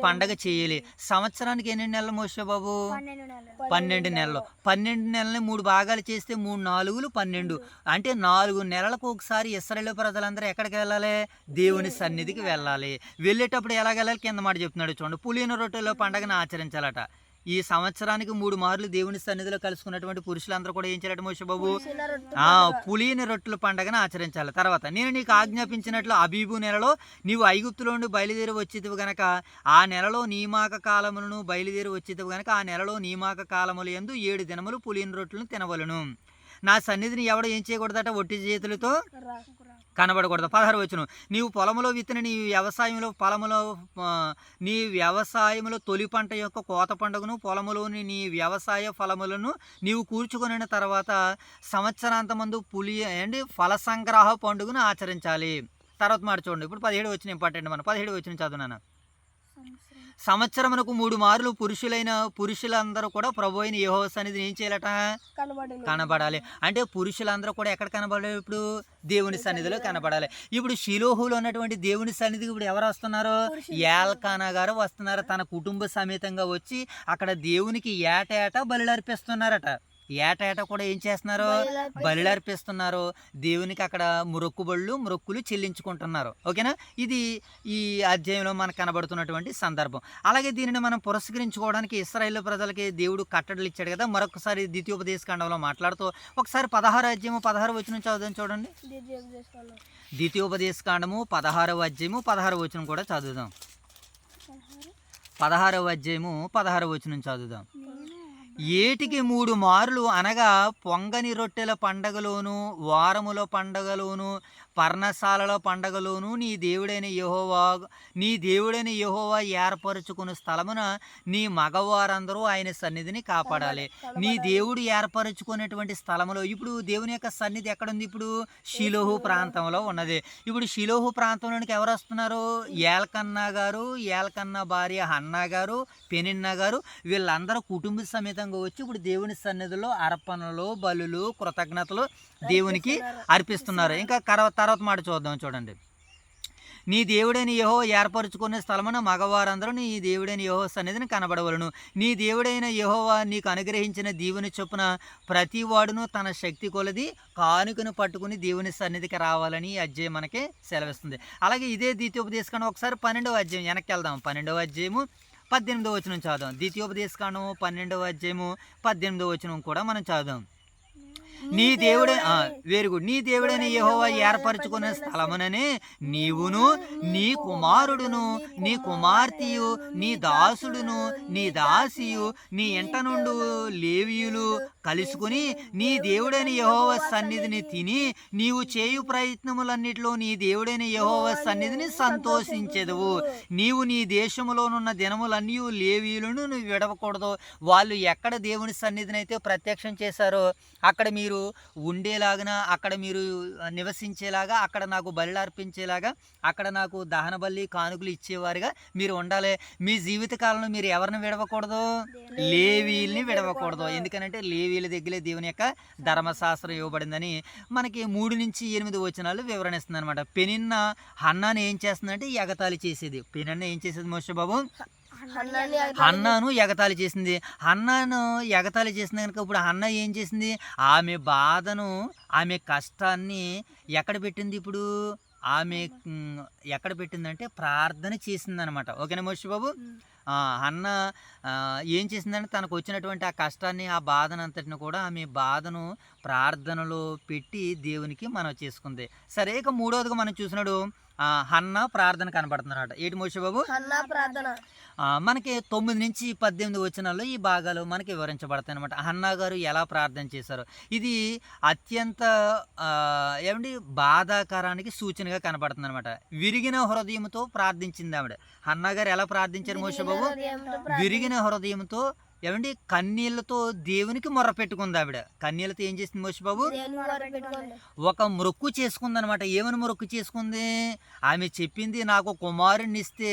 పండగ చేయాలి. సంవత్సరానికి ఎన్ని నెలలు మోషే బాబు? 12 నెలలు. 12 నెలలని 3 భాగాలు చేస్తే 3 4 12. అంటే 4 నెలలకు ఒకసారి ఇశ్రాయేలు ప్రజలందరూ ఎక్కడికి వెళ్ళాలి? దేవుని సన్నిధికి వెళ్ళాలి. వెళ్ళేటప్పుడు ఎలా వెళ్ళాలి? కింద మాట చెప్తున్నాడు చూడండి. పులిన రొట్టెలో పండగను ఆచరించాలట. ఈ సంవత్సరానికి 3 మార్లు దేవుని సన్నిధిలో కలుసుకున్నటువంటి పురుషులందరూ కూడా ఏం చేయాలట మోషే బాబు? పులిన రొట్టెల పండగను ఆచరించాలి. తర్వాత నేను నీకు ఆజ్ఞాపించినట్లు అబీబు నెలలో నీవు ఐగుప్తులో నుండి బయలుదేరి వచ్చేదివి గనక ఆ నెలలో నియామక కాలములను బయలుదేరి వచ్చేదివి గనక ఆ నెలలో నియామక కాలములు యందు 7 దినములు పులిన రొట్టెలను తినవలను. నా సన్నిధిని ఎవడు ఏం చేయకూడదట? ఒట్టి చేతులతో కనబడకూడదు. 16 వచనం. నీవు పొలములో విత్తిన నీ వ్యవసాయములో తొలి పంట యొక్క కోత పండుగను పొలములోని నీ వ్యవసాయ ఫలములను నీవు కూర్చుకొనిన తర్వాత సంవత్సరాంతమందు ఫల సంగ్రహ పండుగను ఆచరించాలి. తర్వాత మాట చూడండి. ఇప్పుడు 17 వచ్చిన ఇంపార్టెంట్. మనం 17 వచ్చిన చదువునాను. సంవత్సరమునకు 3 మార్లు పురుషులందరూ కూడా ప్రభు అయిన యెహోవా సన్నిధిని ఏం చేయాలట? కనబడాలి. అంటే పురుషులందరూ కూడా ఎక్కడ కనబడాలి? ఇప్పుడు దేవుని సన్నిధిలో కనబడాలి. ఇప్పుడు షిలోహులో ఉన్నటువంటి దేవుని సన్నిధికి ఇప్పుడు ఎవరు వస్తున్నారు? ఎల్కానా గారు వస్తున్నారు. తన కుటుంబ సమేతంగా వచ్చి అక్కడ దేవునికి ఏటా బలులు అర్పిస్తున్నారట. ఏటా కూడా ఏం చేస్తున్నారు? బలులు అర్పిస్తున్నారు. దేవునికి అక్కడ మొక్కులు చెల్లించుకుంటున్నారు. ఓకేనా? ఇది ఈ అధ్యాయంలో మనకు కనబడుతున్నటువంటి సందర్భం. అలాగే దీనిని మనం పురస్కరించుకోవడానికి ఇశ్రాయేలు ప్రజలకి దేవుడు కట్టడలు ఇచ్చాడు కదా. మరొకసారి ద్వితీయోపదేశకాండంలో మాట్లాడుతూ ఒకసారి 16 అధ్యాయము 16 వచనం చదువుదాం చూడండి. ద్వితీయోపదేశకాండము 16వ అధ్యాయము 16 వచనం కూడా చదువుదాం. 16వ అధ్యాయము 16 వచనం చదువుదాం. ఏటికి 3 మార్లు అనగా పొంగని రొట్టెల పండగలోను వారముల పండగలోను పర్ణశాలల పండగలోను నీ దేవుడైన యెహోవా ఏర్పరచుకున్న స్థలమున నీ మగవారందరూ ఆయన సన్నిధిని కాపాడాలి. నీ దేవుడు ఏర్పరచుకునేటువంటి స్థలంలో ఇప్పుడు దేవుని యొక్క సన్నిధి ఎక్కడుంది? ఇప్పుడు షిలోహు ప్రాంతంలో ఉన్నది. ఇప్పుడు షిలోహు ప్రాంతంలోనికి ఎవరు వస్తున్నారు? ఏల్కన్నా భార్య హన్నా గారు, పెనిన్నా గారు, వీళ్ళందరూ కుటుంబ సమేతంగా వచ్చి ఇప్పుడు దేవుని సన్నిధిలో అర్పణలు, బలులు, కృతజ్ఞతలు దేవునికి అర్పిస్తున్నారు. ఇంకా తర్వాత మాట చూద్దాం చూడండి. నీ దేవుడైన యెహోవా ఏర్పరచుకునే స్థలమున మగవారందరూ నీ దేవుడైన యెహోవా సన్నిధిని కనబడవలను. నీ దేవుడైన యెహోవా నీకు అనుగ్రహించిన దీవెని చొప్పున ప్రతి వాడును తన శక్తి కొలది కానుకను పట్టుకుని దేవుని సన్నిధికి రావాలని ఈ అధ్యాయం మనకి సెలవిస్తుంది. అలాగే ఇదే ద్వితీయోపదేశకాండం ఒకసారి 12వ అధ్యాయం వెనక్కి వెళ్దాం. 12వ అధ్యాయము 18వ వచనం చదువుదాం. ద్వితీయోపదేశకాండం 12వ అధ్యాయము 18వ వచనం కూడా మనం చదువుదాం. నీ దేవుడైన యెహోవా ఏర్పరచుకునే స్థలముననే నీవును నీ కుమారుడును నీ కుమార్తెయు నీ దాసుడును నీ దాసియు నీ ఇంట నుండి లేవీయులు కలుసుకుని నీ దేవుడైన యెహోవా సన్నిధిని తిని నీవు చేయు ప్రయత్నములన్నిటిలో నీ దేవుడైన యెహోవా సన్నిధిని సంతోషించెదవు. నీవు నీ దేశములోనున్న దినములన్నీ లేవీయులను నువ్వు విడవకూడదు. వాళ్ళు ఎక్కడ దేవుని సన్నిధిని అయితే ప్రత్యక్షం చేశారో అక్కడ మీరు ఉండేలాగా, అక్కడ మీరు నివసించేలాగా, అక్కడ నాకు బలి అర్పించేలాగా, అక్కడ నాకు దహన బలి కానుకలు ఇచ్చేవారుగా మీరు ఉండాలి. మీ జీవిత కాలంలో మీరు ఎవరిని విడవకూడదు? లేవీల్ని విడవకూడదు. ఎందుకనంటే లేవీల దగ్గరే దేవుని యొక్క ధర్మశాస్త్రం ఇవ్వబడిందని మనకి 3 నుంచి 8 వచనాలు వివరణిస్తుంది అనమాట. పెనిన్న హన్నాను ఏం చేస్తుందంటే ఎగతాళి చేసేది. పెనిన్న ఏం చేసేది మోషే బాబు? హన్నాను ఎగతాళి చేసింది. హన్నాను ఎగతాళి చేసింది కనుక ఇప్పుడు హన్నా ఏం చేసింది? ఆమె బాధను, ఆమె కష్టాన్ని ఎక్కడ పెట్టింది? ఇప్పుడు ఆమె ఎక్కడ పెట్టిందంటే ప్రార్థన చేసిందనమాట. ఓకేనా మోషే బాబు? హన్నా ఏం చేసిందంటే తనకు వచ్చినటువంటి ఆ కష్టాన్ని, ఆ బాధను అంతటిని కూడా ఆమె బాధను ప్రార్థనలో పెట్టి దేవునికి మనం చేసుకుంది. సరే, ఇక 3వదిగా మనం చూసినాడు హన్నా ప్రార్థన కనబడుతున్నారట. ఏంటి మోషే బాబు? హన్నా ప్రార్థన మనకి 9 నుంచి 18 వచనాల్లో ఈ భాగాలు మనకి వివరించబడతాయి అనమాట. హన్నా గారు ఎలా ప్రార్థన చేశారు. ఇది అత్యంత బాధాకరానికి సూచనగా కనబడుతుంది అనమాట. విరిగిన హృదయంతో ప్రార్థించింది ఆవిడ. హన్నా గారు ఎలా ప్రార్థించారు మోషే బాబు? విరిగిన హృదయంతో కన్నీళ్లతో దేవునికి మొర్ర పెట్టుకుంది ఆవిడ. కన్నీళ్లతో ఏం చేసింది మోషే బాబు? ఒక మొక్కు చేసుకుంది అనమాట. ఏమని మొక్కు చేసుకుంది? ఆమె చెప్పింది, నాకు కుమారుణ్ణి ఇస్తే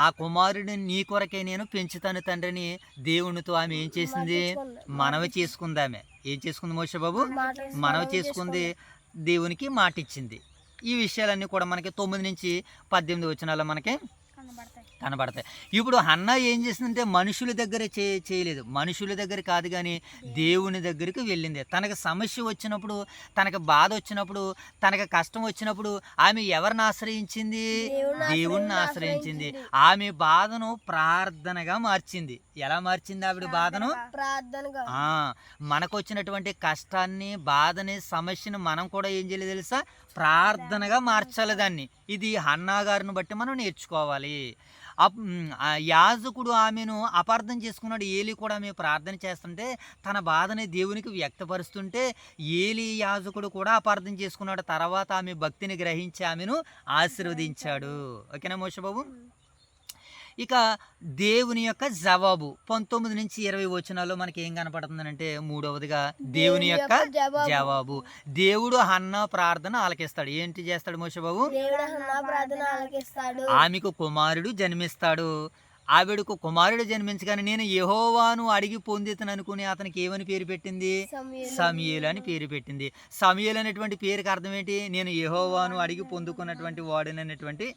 ఆ కుమారుడిని నీ కొరకే నేను పెంచుతాను తండ్రిని దేవునితో ఆమె ఏం చేసింది? మనవి చేసుకుందామె. ఏం చేసుకుంది మోషే బాబు? మనవి చేసుకుంది, దేవునికి మాట ఇచ్చింది. ఈ విషయాలన్నీ కూడా మనకి 9 నుంచి 18 వచనాల్లో మనకి కనబడతాయి. ఇప్పుడు హన్నా ఏం చేసిందంటే మనుషుల దగ్గర చేయలేదు, మనుషుల దగ్గర కాదు కానీ దేవుని దగ్గరికి వెళ్ళింది. తనకు సమస్య వచ్చినప్పుడు, తనకు బాధ వచ్చినప్పుడు, తనకు కష్టం వచ్చినప్పుడు ఆమె ఎవరిని ఆశ్రయించింది? దేవుణ్ణి ఆశ్రయించింది. ఆమె బాధను ప్రార్థనగా మార్చింది. ఎలా మార్చింది ఆవిడ బాధను? ప్రార్థనగా. మనకు వచ్చినటువంటి కష్టాన్ని, బాధని, సమస్యను మనం కూడా ఏం చేయాలి తెలుసా? ప్రార్థనగా మార్చాలి దాన్ని. ఇది హన్నా గారిని బట్టి మనం నేర్చుకోవాలి. యాజకుడు ఆమెను అపార్థం చేసుకున్నాడు. ఏలి కూడా ఆమె ప్రార్థన చేస్తుంటే తన బాధని దేవునికి వ్యక్తపరుస్తుంటే ఏలి యాజకుడు కూడా అపార్థం చేసుకున్నాడు. తర్వాత ఆమె భక్తిని గ్రహించి ఆమెను ఆశీర్వదించాడు. ఓకేనా మోషే బాబు? ఇక దేవుని యొక్క జవాబు 19 నుంచి 20 వచనాల్లో మనకి ఏం కనపడుతుందంటే, మూడవదిగా దేవుని యొక్క జవాబు. దేవుడు హన్నా ప్రార్థన ఆలకిస్తాడు. ఏంటి చేస్తాడు మోషే బాబు? ఆమెకు కుమారుడు జన్మిస్తాడు. ఆవిడకు కుమారుడు జన్మించగానే నేను యెహోవాను అడిగి పొందితను అనుకుని అతనికి ఏమని పేరు పెట్టింది? సమూయేలు అని పేరు పెట్టింది. సమూయేలు అనేటువంటి పేరుకి అర్థం ఏంటి? నేను యెహోవాను అడిగి పొందుకున్నటువంటి వాడినటువంటి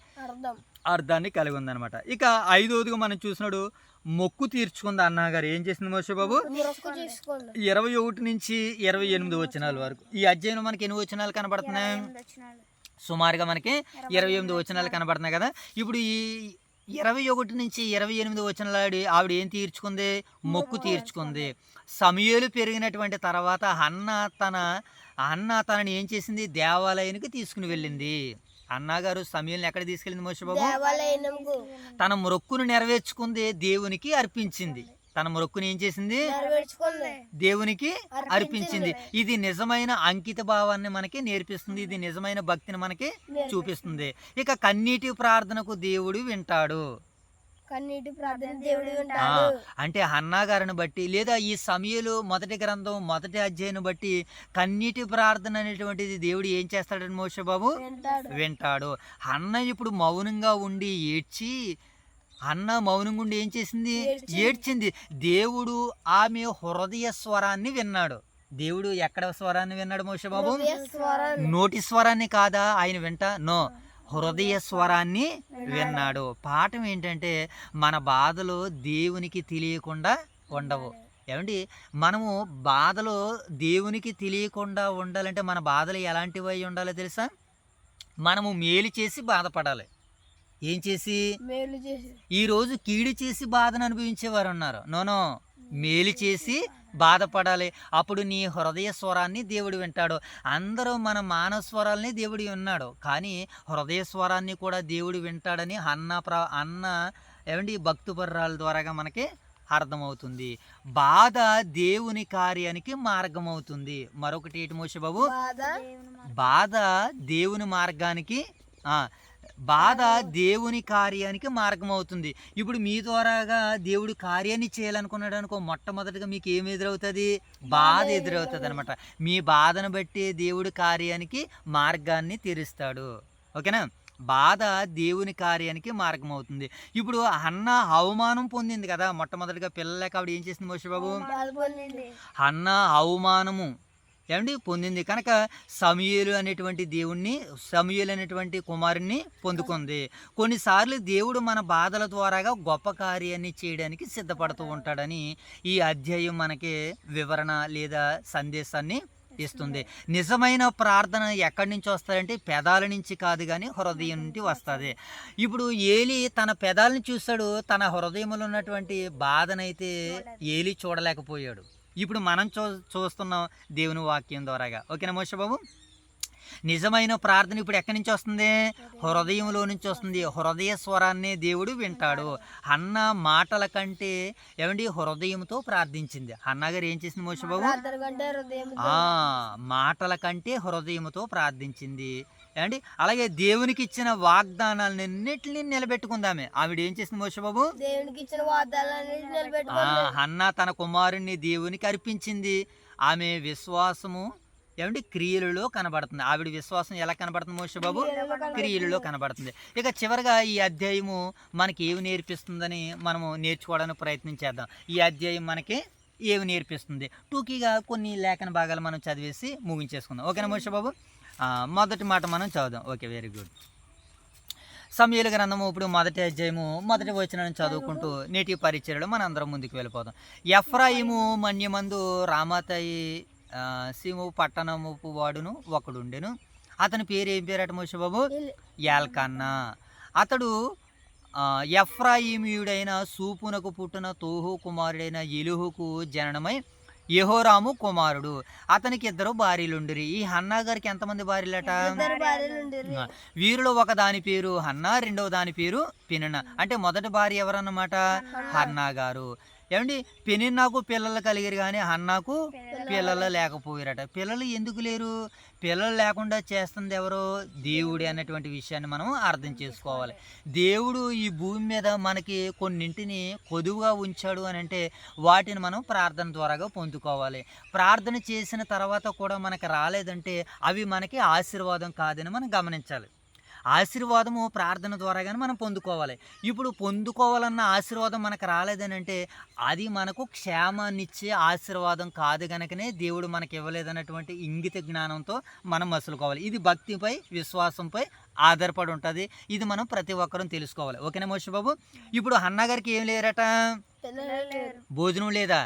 అర్థాన్ని కలిగి ఉందన్నమాట. ఇక 5వదిగా మనం చూసినాడు మొక్కు తీర్చుకుంది అన్నగారు. ఏం చేసింది మోషే బాబు? 21 నుంచి 28 వచనాల వరకు. ఈ అధ్యాయంలో మనకి ఎన్ని వచనాలు కనబడుతున్నాయి? సుమారుగా మనకి 28 వచనాలు కనబడుతున్నాయి కదా. ఇప్పుడు ఈ 21 నుంచి 28 వచనాలు ఆవిడ ఏం తీర్చుకుంది? మొక్కు తీర్చుకుంది. సమూయేలు పెరిగినటువంటి తర్వాత హన్నా తనని ఏం చేసింది? దేవాలయానికి తీసుకుని వెళ్ళింది. అన్నగారు సమూయేలుని ఎక్కడ తీసుకెళ్ళింది మోషే బాబు? తన మొక్కును నెరవేర్చుకుంది, దేవునికి అర్పించింది. తన మొక్కుని ఏం చేసింది? దేవునికి అర్పించింది. ఇది నిజమైన అంకిత భావాన్ని మనకి నేర్పిస్తుంది. ఇది నిజమైన భక్తిని మనకి చూపిస్తుంది. ఇక కన్నీటి ప్రార్థనకు దేవుడు వింటాడు. అంటే హన్నా గారిని బట్టి లేదా ఈ సమూయేలు మొదటి గ్రంథం మొదటి అధ్యాయం బట్టి కన్నీటి ప్రార్థన అనేటువంటిది దేవుడు ఏం చేస్తాడని మోషే బాబు? వింటాడు. హన్నా ఇప్పుడు మౌనంగా ఉండి ఏడ్చి, హన్నా మౌనంగా ఉండి ఏం చేసింది? ఏడ్చింది. దేవుడు ఆమె హృదయ స్వరాన్ని విన్నాడు. దేవుడు ఎక్కడ స్వరాన్ని విన్నాడు మోషే బాబు? నోటి స్వరాన్ని కాదా ఆయన వింటా? నో, హృదయ స్వరాన్ని విన్నాడు. పాఠం ఏంటంటే మన బాధలు దేవునికి తెలియకుండా ఉండవు. ఏమండి, మనము బాధలో దేవునికి తెలియకుండా ఉండాలంటే మన బాధలు ఎలాంటివి అయి ఉండాలో తెలుసా? మనము మేలు చేసి బాధపడాలి. ఏం చేసి? ఈరోజు కీడు చేసి బాధను అనుభవించేవారు ఉన్నారు. నోనో, మేలు చేసి బాధపడాలి. అప్పుడు నీ హృదయ స్వరాన్ని దేవుడు వింటాడు. అందరూ మన మానవ స్వరాల్ని దేవుడు విన్నాడు, కానీ హృదయ స్వరాన్ని కూడా దేవుడు వింటాడని అన్న ఏమండి భక్తుపర్రాల ద్వారాగా మనకి అర్థమవుతుంది. బాధ దేవుని కార్యానికి మార్గం అవుతుంది. మరొకటి ఏంటి మోషే బాబు? బాధ దేవుని మార్గానికి బాధ దేవుని కార్యానికి మార్గం అవుతుంది. ఇప్పుడు మీ ద్వారాగా దేవుడు కార్యాన్ని చేయాలనుకున్నాడు అనుకో, మొట్టమొదటిగా మీకు ఏమి ఎదురవుతుంది? బాధ ఎదురవుతుంది అనమాట. మీ బాధను బట్టి దేవుడి కార్యానికి మార్గాన్ని తెరుస్తాడు. ఓకేనా? బాధ దేవుని కార్యానికి మార్గం అవుతుంది. ఇప్పుడు హన్నా అవమానం పొందింది కదా, మొట్టమొదటిగా పిల్లలకి ఆవిడ ఏం చేసింది మోషే బాబు? హన్నా అవమానము ఏమండి పొందింది కనుక సమూయేలు అనేటువంటి కుమారుణ్ణి పొందుకుంది. కొన్నిసార్లు దేవుడు మన బాధల ద్వారాగా గొప్ప కార్యాన్ని చేయడానికి సిద్ధపడుతూ ఉంటాడని ఈ అధ్యాయం మనకి వివరణ లేదా సందేశాన్ని ఇస్తుంది. నిజమైన ప్రార్థన ఎక్కడి నుంచి వస్తాయంటే పెదాల నుంచి కాదు కానీ హృదయం నుండి వస్తుంది. ఇప్పుడు ఏలి తన పెదాలను చూశాడు, తన హృదయంలో ఉన్నటువంటి బాధనైతే ఏలి చూడలేకపోయాడు. ఇప్పుడు మనం చూస్తున్నాం దేవుని వాక్యం ద్వారాగా. ఓకేనా మోషే బాబు? నిజమైన ప్రార్థన ఇప్పుడు ఎక్కడి నుంచి వస్తుంది? హృదయంలో నుంచి వస్తుంది. హృదయ స్వరాన్ని దేవుడు వింటాడు. హన్నా మాటల కంటే ఏమండి హృదయంతో ప్రార్థించింది. హన్నా గారు ఏం చేసింది మోషే బాబు? మాటల కంటే హృదయంతో ప్రార్థించింది. ఏమండి అలాగే దేవునికి ఇచ్చిన వాగ్దానాలన్నింటినీ నిలబెట్టుకుందామే. ఆవిడ ఏం చేసింది మోషే బాబు? హన్నా తన కుమారుణ్ణి దేవునికి అర్పించింది. ఆమె విశ్వాసము ఏమంటే క్రియలలో కనబడుతుంది. ఆవిడ విశ్వాసం ఎలా కనబడుతుంది మోషే బాబు? క్రియలలో కనబడుతుంది. ఇక చివరిగా ఈ అధ్యాయము మనకి ఏమి నేర్పిస్తుందని మనము నేర్చుకోవడానికి ప్రయత్నం చేద్దాం. ఈ అధ్యాయం మనకి ఏమి నేర్పిస్తుంది? టూకీగా కొన్ని లేఖన భాగాలు మనం చదివేసి ముగించేసుకుందాం. ఓకేనా మోషే బాబు? మొదటి మాట మనం చదువుదాం. Okay, very good. సమూయేలు గ్రంథము ఇప్పుడు మొదటి అధ్యాయము మొదటి వచనం చదువుకుంటూ నేటి పరిచర్యలో మనం అందరం ముందుకు వెళ్ళిపోదాం. ఎఫ్రాయిము మన్యమందు రామాతాయి సీము పట్టణముపు వాడును ఒకడుండెను. అతని పేరు ఏం పేరట మోషే బాబు? యాల్కన్నా. అతడు ఎఫ్రాయిమీయుడైన సూపునకు పుట్టిన తోహు కుమారుడైన ఎలుహుకు జననమై యెహోరాము కుమారుడు. అతనికి 2 భార్యలుండిరి. ఈ హన్నా గారికి ఎంతమంది భార్యలట? వీరిలో ఒక దాని పేరు హన్నా, రెండవ దాని పేరు పెనిన్నా. అంటే మొదటి భార్య ఎవరన్నమాట? హన్నా గారు. ఏమండి, పెనిన్నాకు పిల్లలు కలిగారు కానీ హన్నాకు పిల్లలు లేకపోయారట. పిల్లలు ఎందుకు లేరు? పిల్లలు లేకుండా చేస్తుంది ఎవరో? దేవుడే అన్నటువంటి విషయాన్ని మనం అర్థం చేసుకోవాలి. దేవుడు ఈ భూమి మీద మనకి కొన్నింటిని కొదువుగా ఉంచాడు అని అంటే వాటిని మనం ప్రార్థన ద్వారాగా పొందుకోవాలి. ప్రార్థన చేసిన తర్వాత కూడా మనకు రాలేదంటే అవి మనకి ఆశీర్వాదం కాదని మనం గమనించాలి. ఆశీర్వాదము ప్రార్థన ద్వారా కానీ మనం పొందుకోవాలి. ఇప్పుడు పొందుకోవాలన్న ఆశీర్వాదం మనకు రాలేదని అంటే అది మనకు క్షేమాన్నిచ్చే ఆశీర్వాదం కాదు కనుకనే దేవుడు మనకి ఇవ్వలేదన్నటువంటి ఇంగిత జ్ఞానంతో మనం మసులుకోవాలి. ఇది భక్తిపై విశ్వాసంపై ఆధారపడి ఉంటుంది. ఇది మనం ప్రతి ఒక్కరూ తెలుసుకోవాలి. ఓకేనా మోషే బాబు? ఇప్పుడు హన్నా గారికి ఏం లేరట? భోజనం లేదా?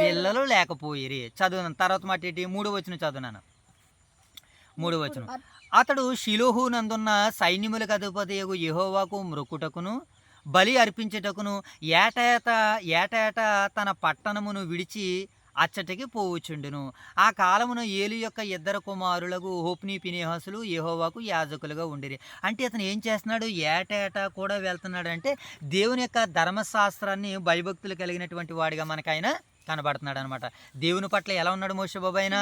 పిల్లలు లేకపోయిరి. చదువునాను. తర్వాత మాట ఏంటి? 3వ వచనం చదువునాను. 3వ వచనం. అతడు షిలోహు నందున్న సైన్యములకు అధిపతియగు యెహోవాకు మ్రొక్కుటకును బలి అర్పించుటకును ఏటేటా తన పట్టణమును విడిచి అచ్చటికి పోవుచుండును. ఆ కాలమున ఏలి యొక్క 2 కుమారులకు హోప్ని ఫినెహాసులు యెహోవాకు యాజకులుగా ఉండిరి. అంటే అతను ఏం చేస్తున్నాడు? ఏటేటా కూడా వెళ్తున్నాడు. అంటే దేవుని యొక్క ధర్మశాస్త్రాన్ని భయభక్తులు కలిగినటువంటి వాడిగా మనకు ఆయన కనబడుతున్నాడు అనమాట. దేవుని పట్ల ఎలా ఉన్నాడు మోషే బాబు? ఆయన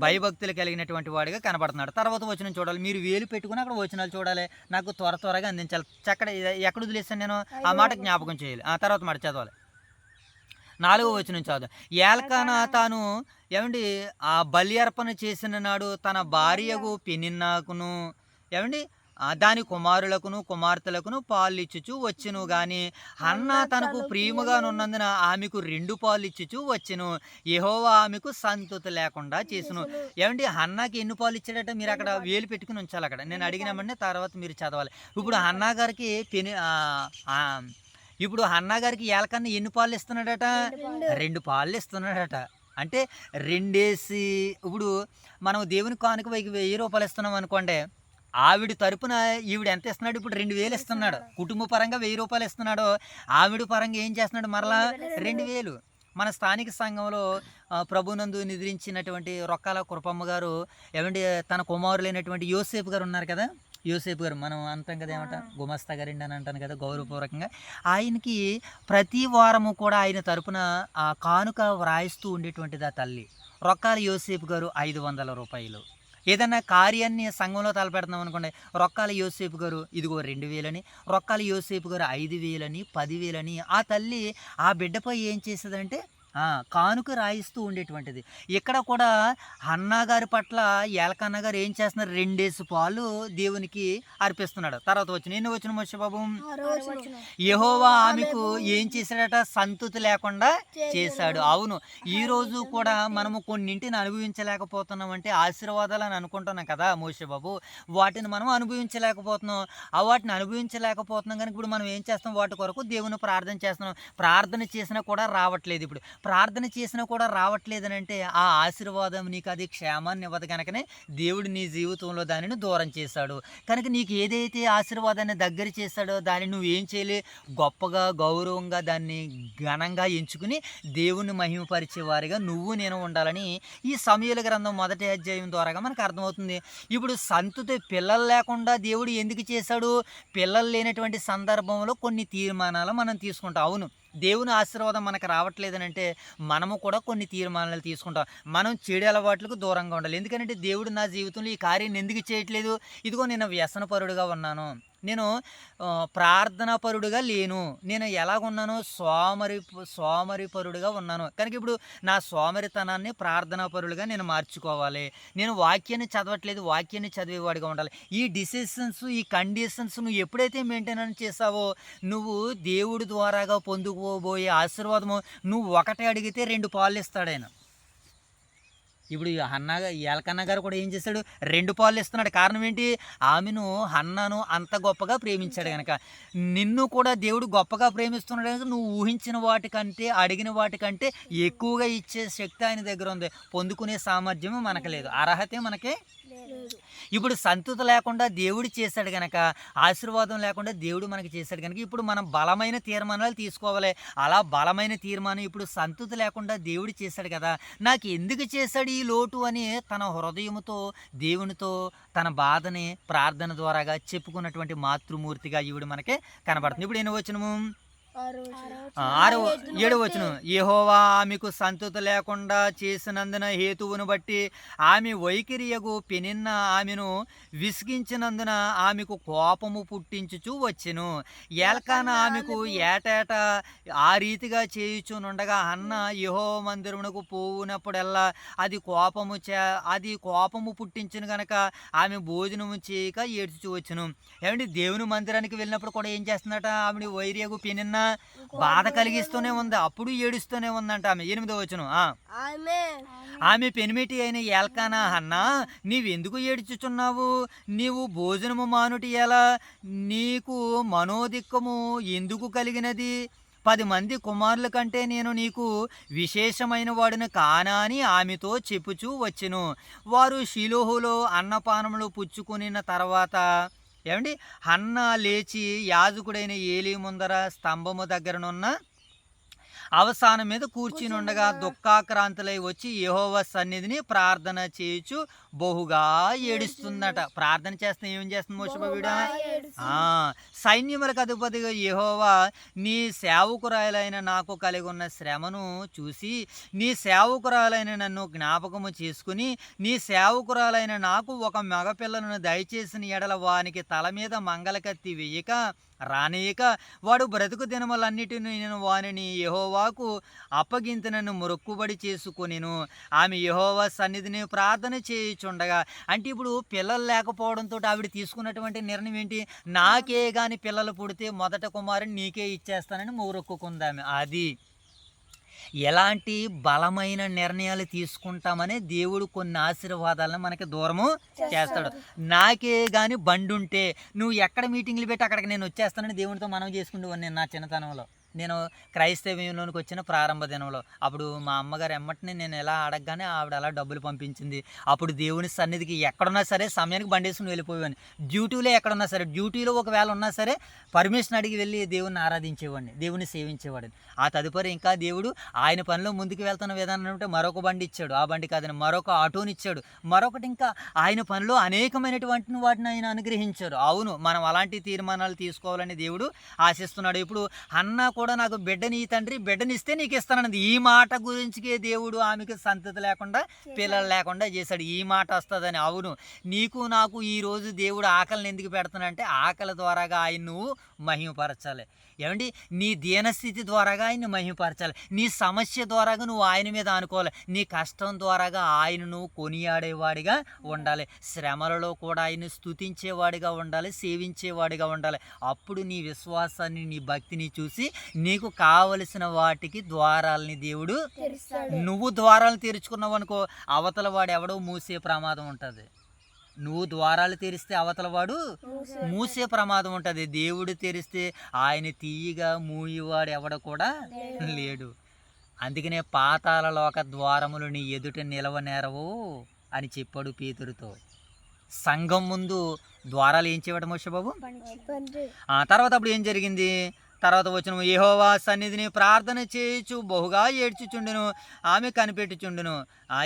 భయభక్తులు కలిగినటువంటి వాడిగా కనబడుతున్నాడు. తర్వాత వచనం చూడాలి. మీరు వేలు పెట్టుకుని అక్కడ వచనాలు చూడాలి. నాకు త్వరగా అందించాలి. ఎక్కడ వదిలేసాను నేను? ఆ మాట జ్ఞాపకం చేయాలి. ఆ తర్వాత మాట చదవాలి. 4వ వచనం చదువు. ఏల్కానా తాను ఏమండి ఆ బలి అర్పణ చేసిన నాడు తన భార్యకు పెనిన్నాకును ఏమండి దాని కుమారులకును కుమార్తెలకును పాలు ఇచ్చుచు వచ్చును. గాని హన్నా తనకు ప్రియముగానున్నందున ఆమెకు 2 పాలు ఇచ్చుచు వచ్చును. యెహోవా ఆమెకు సంతతి లేకుండా చేసును. ఏమండి హన్నాకి ఎన్ని పాలు ఇచ్చాడట? మీరు అక్కడ వేలు పెట్టుకుని ఉంచాలి. అక్కడ నేను అడిగినామంటే తర్వాత మీరు చదవాలి. ఇప్పుడు హన్నా గారికి ఇప్పుడు హన్నా గారికి ఏలకన్నా ఎన్ని పాలు ఇస్తున్నాడట? 2 పాలు ఇస్తున్నాడట. అంటే 2 వేసి ఇప్పుడు మనం దేవుని కానుక 1000 రూపాయలు ఇస్తున్నాం అనుకోండి. ఆవిడ తరపున ఈవిడ ఎంత ఇస్తున్నాడు? ఇప్పుడు 2000 ఇస్తున్నాడు. కుటుంబ పరంగా 1000 రూపాయలు ఇస్తున్నాడు. ఆవిడ పరంగా ఏం చేస్తున్నాడు? మరలా 2000. మన స్థానిక సంఘంలో ప్రభునందు నిద్రించినటువంటి రొక్కాల కృపమ్మ గారు ఏమంటే తన కుమారులైనటువంటి యోసేపు గారు ఉన్నారు కదా. యోసేపు గారు మనం అంటాం కదా, ఏమంట గుమస్తా గారండి అని అంటాను కదా గౌరవపూర్వకంగా. ఆయనకి ప్రతి వారము కూడా ఆయన తరపున ఆ కానుక వ్రాయిస్తూ ఉండేటువంటిది ఆ తల్లి రొక్కాల యోసేపు గారు 500 రూపాయలు. ఏదన్నా కార్యాన్ని సంఘంలో తలపెడుతున్నాం అనుకోండి, రొక్కాల యోసేపు గారు ఇదిగో 2000 అని, రొక్కాల యోసేపు గారు 5000 అని, 10,000 అని ఆ తల్లి ఆ బిడ్డపై ఏం చేసేదంటే కానుక రాయిస్తూ ఉండేటువంటిది. ఇక్కడ కూడా హన్నా గారి పట్ల ఏలకన్న గారు ఏం చేస్తున్నారు? 2 పాలు దేవునికి అర్పిస్తున్నాడు. తర్వాత వచ్చిన ఎన్ని వచ్చిన మోషే బాబు? యెహోవా ఆమెకు ఏం చేశాడట? సంతతి లేకుండా చేశాడు. అవును, ఈ రోజు కూడా మనము కొన్నింటిని అనుభవించలేకపోతున్నాం. అంటే ఆశీర్వాదాలు అని అనుకుంటున్నాం కదా మోషే బాబు, వాటిని మనం అనుభవించలేకపోతున్నాం. వాటిని అనుభవించలేకపోతున్నాం కనుక ఇప్పుడు మనం ఏం చేస్తాం? వాటి కొరకు దేవుని ప్రార్థన చేస్తున్నాం. ప్రార్థన చేసినా కూడా రావట్లేదు. ఇప్పుడు ప్రార్థన చేసినా కూడా రావట్లేదని అంటే ఆ ఆశీర్వాదం నీకు అది క్షేమాన్ని ఇవ్వదు కనుకనే దేవుడు నీ జీవితంలో దానిని దూరం చేశాడు. కనుక నీకు ఏదైతే ఆశీర్వాదాన్ని దగ్గర చేశాడో దాన్ని నువ్వు ఏం చేయాలి? గొప్పగా గౌరవంగా దాన్ని ఘనంగా ఎంచుకుని దేవుని మహిమపరిచే వారిగా నువ్వు నేను ఉండాలని ఈ సమూయేలు గ్రంథం 1వ అధ్యాయం ద్వారా మనకు అర్థమవుతుంది. ఇప్పుడు సంతతి పిల్లలు లేకుండా దేవుడు ఎందుకు చేశాడు? పిల్లలు లేనటువంటి సందర్భంలో కొన్ని తీర్మానాలు మనం తీసుకుంటాం. అవును, దేవుని ఆశీర్వాదం మనకు రావట్లేదని అంటే మనము కూడా కొన్ని తీర్మానాలు తీసుకుంటాం. మనం చెడు అలవాట్లకు దూరంగా ఉండాలి. ఎందుకంటే దేవుడు నా జీవితంలో ఈ కార్యాన్ని ఎందుకు చేయట్లేదు? ఇదిగో నేను వ్యసనపరుడుగా ఉన్నాను, నేను ప్రార్థనాపరుడుగా లేను, నేను ఎలాగున్నాను, సోమరిపరుడుగా ఉన్నాను. కనుక ఇప్పుడు నా సోమరితనాన్ని ప్రార్థనాపరుడుగా నేను మార్చుకోవాలి. నేను వాక్యాన్ని చదవట్లేదు, వాక్యాన్ని చదివేవాడిగా ఉండాలి. ఈ డిసిషన్స్, ఈ కండిషన్స్ నువ్వు ఎప్పుడైతే మెయింటెనెన్స్ చేసావో నువ్వు దేవుడి ద్వారాగా పొందుకోబోయే ఆశీర్వాదము, నువ్వు ఒకటే అడిగితే 2 పాలు ఇస్తాడు ఆయన. ఇప్పుడు ఈ ఎలకన్న గారు కూడా ఏం చేశాడు, 2 పాలు ఇస్తున్నాడు. కారణం ఏంటి, ఆమెను హన్నాను అంత గొప్పగా ప్రేమించాడు కనుక. నిన్ను కూడా దేవుడు గొప్పగా ప్రేమిస్తున్నాడు కనుక నువ్వు ఊహించిన వాటికంటే, అడిగిన వాటికంటే ఎక్కువగా ఇచ్చే శక్తి ఆయన దగ్గర ఉంది. పొందుకునే సామర్థ్యం మనకు లేదు, అర్హతే మనకి. ఇప్పుడు సంతృప్తి లేకుండా దేవుడు చేశాడు కనుక, ఆశీర్వాదం లేకుండా దేవుడు మనకి చేశాడు కనుక ఇప్పుడు మనం బలమైన తీర్మానాలు తీసుకోవాలి. అలా బలమైన తీర్మానం ఇప్పుడు సంతృప్తి లేకుండా దేవుడు చేశాడు కదా, నాకు ఎందుకు చేశాడు ఈ లోటు అని తన హృదయముతో దేవునితో తన బాధని ప్రార్థన ద్వారాగా చెప్పుకున్నటువంటి మాతృమూర్తిగా ఈవిడ మనకి కనబడుతుంది. ఇప్పుడు ఎన్ని వచనము, 7వ వచనం. యెహోవా ఆమెకు సంతృప్తి లేకుండా చేసినందున హేతువును బట్టి ఆమె వైఖరియగు పెనిన్న ఆమెను విసిగించినందున ఆమెకు కోపము పుట్టించుచు వచ్చెను. ఎల్కానా ఆమెకు ఏటేటా ఆ రీతిగా చేయుచునుండగా హన్న యెహోవా మందిరమునకు పోవునప్పుడల్లా అది కోపము పుట్టించును గనక ఆమె భోజనము చేయక ఏడ్చుచు వచ్చును. ఏమంటే దేవుని మందిరానికి వెళ్ళినప్పుడు కూడా ఏం చేస్తుందట, ఆమె వైరియగు పెనిన్న బాధ కలిగిస్తూనే ఉంది, అప్పుడు ఏడుస్తూనే ఉందంట ఆమె. 8వ వచనం. ఆమె పెనిమిటి అయిన ఎల్కానా, హన్నా నీవెందుకు ఏడ్చుచున్నావు, నీవు భోజనము మానుటి ఎలా, నీకు మనోదిక్కము ఎందుకు కలిగినది, 10 మంది కుమారుల కంటే నేను నీకు విశేషమైన వాడిని కానా అని ఆమెతో చెప్పుచూ వచ్చెను. వారు షిలోహులో అన్నపానములు పుచ్చుకునిన తర్వాత ఏమండి హన్నా లేచి యాజకుడైన ఏలీ ముందర స్తంభము దగ్గరనున్న అవసానం మీద కూర్చుని ఉండగా దుఃఖాక్రాంతులై వచ్చి యెహోవా సన్నిధిని ప్రార్థన చేయుచు బహుగా ఏడుస్తుందట. ప్రార్థన చేస్తే ఏం చేస్తుంది మోషబీడ, సైన్యములకు అధిపతిగా యెహోవా నీ సేవకురాలైన నాకు కలిగి ఉన్న శ్రమను చూసి నీ సేవకురాలైన నన్ను జ్ఞాపకము చేసుకుని నీ సేవకురాలైన నాకు ఒక మగపిల్లను దయచేసిన ఎడల వానికి తల మీద మంగళకత్తి వేయక రానియక వాడు బ్రతుకు దినములన్నిటిని నేను వానిని యెహోవాకు అప్పగింతనను మొక్కుబడి చేసుకొనిను. ఆమె యెహోవా సన్నిధిని ప్రార్థన చేయుచుండగా, అంటే ఇప్పుడు పిల్లలు లేకపోవడంతో ఆవిడ తీసుకున్నటువంటి నిర్ణయం ఏంటి, నాకే గాని పిల్లలు పుడితే మొదట కుమారుని నీకే ఇచ్చేస్తానని మొక్కుకుందామె. అది ఎలాంటి బలమైన నిర్ణయాలు తీసుకుంటామని దేవుడు కొన్ని ఆశీర్వాదాలను మనకి దూరము చేస్తాడు. నాకే కానీ బండి ఉంటే నువ్వు ఎక్కడ మీటింగ్లు పెట్టి అక్కడికి నేను వచ్చేస్తానని దేవునితో మనం చేసుకుంటూ నేను నా చిన్నతనంలో నేను క్రైస్తవ్యంలోనికి వచ్చిన ప్రారంభ దినంలో అప్పుడు మా అమ్మగారు ఎమ్మటిని నేను ఎలా అడగగానే ఆవిడ అలా డబ్బులు పంపించింది. అప్పుడు దేవుని సన్నిధికి ఎక్కడున్నా సరే సమయానికి బండేసుకుని వెళ్ళిపోయేవాడిని. డ్యూటీలో ఎక్కడున్నా సరే, డ్యూటీలో ఒకవేళ ఉన్నా సరే పర్మిషన్ అడిగి వెళ్ళి దేవుణ్ణి ఆరాధించేవాడిని, దేవుని సేవించేవాడిని. ఆ తదుపరి ఇంకా దేవుడు ఆయన పనిలో ముందుకు వెళ్తున్న విధానం అంటే మరొక బండి ఇచ్చాడు, ఆ బండి కాదని మరొక ఆటోని ఇచ్చాడు, మరొకటి ఇంకా ఆయన పనిలో అనేకమైనటువంటి వాటిని ఆయన అనుగ్రహించారు. అవును, మనం అలాంటి తీర్మానాలు తీసుకోవాలని దేవుడు ఆశిస్తున్నాడు. ఇప్పుడు అన్నా కూడా నాకు బిడ్డని తండ్రి బిడ్డనిస్తే నీకు ఇస్తానన్నది. ఈ మాట గురించికే దేవుడు ఆమెకి సంతతి లేకుండా పిల్లలు లేకుండా చేశాడు. ఈ మాట వస్తుందని. అవును, నీకు నాకు ఈరోజు దేవుడు ఆకలిని ఎందుకు పెడుతున్నాడంటే ఆకలి ద్వారాగా ఆయన నువ్వు మహిమపరచాలి. ఏమండి, నీ దీనస్థితి ద్వారాగా ఆయన్ని మహిమపరచాలి. నీ సమస్య ద్వారాగా నువ్వు ఆయన మీద అనుకోవాలి. నీ కష్టం ద్వారాగా ఆయన నువ్వు కొనియాడేవాడిగా ఉండాలి. శ్రమలలో కూడా ఆయన్ని స్తుతించేవాడిగా ఉండాలి, సేవించేవాడిగా ఉండాలి. అప్పుడు నీ విశ్వాసాన్ని, నీ భక్తిని చూసి నీకు కావలసిన వాటికి ద్వారాలని దేవుడు, నువ్వు ద్వారాలు తెరుచుకున్నావు అనుకో, అవతల వాడు ఎవడో మూసే ప్రమాదం ఉంటుంది. నువ్వు ద్వారాలు తెరిస్తే అవతల వాడు మూసే ప్రమాదం ఉంటుంది. దేవుడు తెరిస్తే ఆయన తీయగా మూయివాడు ఎవడ కూడా లేడు. అందుకనే పాతాళ లోక ద్వారములు నీ ఎదుట నిలవనేరవు అని చెప్పాడు పేతురుతో. సంఘం ముందు ద్వారాలు ఏం చేయడం మోషబాబు. తర్వాత అప్పుడు ఏం జరిగింది, తర్వాత వచ్చిన యెహోవా సన్నిధిని ప్రార్థన చేయుచు బహుగా ఏడ్చుచుండును, ఆమె కనిపెట్టుచుండును.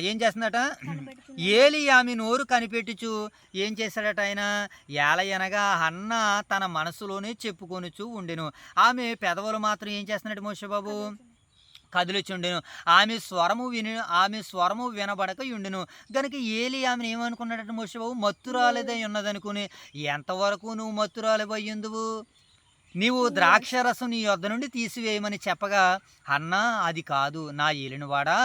ఏం చేస్తుందట, ఏలి ఆమె నోరు కనిపెట్టుచు ఏం చేశాడట ఆయన, ఏలయనగా హన్న తన మనసులోనే చెప్పుకొనుచు ఉండెను. ఆమె పెదవులు మాత్రం ఏం చేస్తున్నాడు మోషబాబు, కదిలిచుండెను. ఆమె స్వరము వినబడక యుండెను. గనుక ఏలి ఆమెను ఏమనుకున్నాడట మోషే బాబు, మత్తురాలిదై ఉన్నదనుకుని, ఎంతవరకు నువ్వు మత్తురాలివయ్యుందువు, నీవు ద్రాక్షరసం నీ యొద్ద నుండి తీసివేయమని చెప్పగా, అన్నా అది కాదు నా ఏలినవాడా,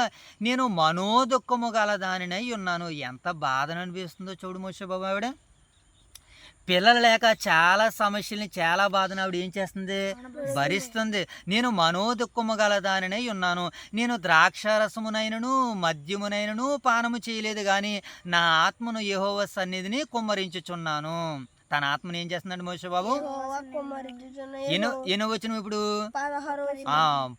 నేను మనోదుఖము గల దానినై ఉన్నాను. ఎంత బాధను అనిపిస్తుందో చూడు మోషే బాబు. ఆవిడ పిల్లలు లేక చాలా సమస్యల్ని, చాలా బాధను ఆవిడ ఏం చేస్తుంది, భరిస్తుంది. నేను మనోదుఖము గల దానినై ఉన్నాను. నేను ద్రాక్షారసమునైనను మద్యమునైనను పానము చేయలేదు, కానీ నా ఆత్మను యెహోవా సన్నిధిని కుమ్మరించుచున్నాను. తన ఆత్మను ఏం చేస్తున్నాడు మోషే బాబు? ఎన్నో వచనం ఇప్పుడు?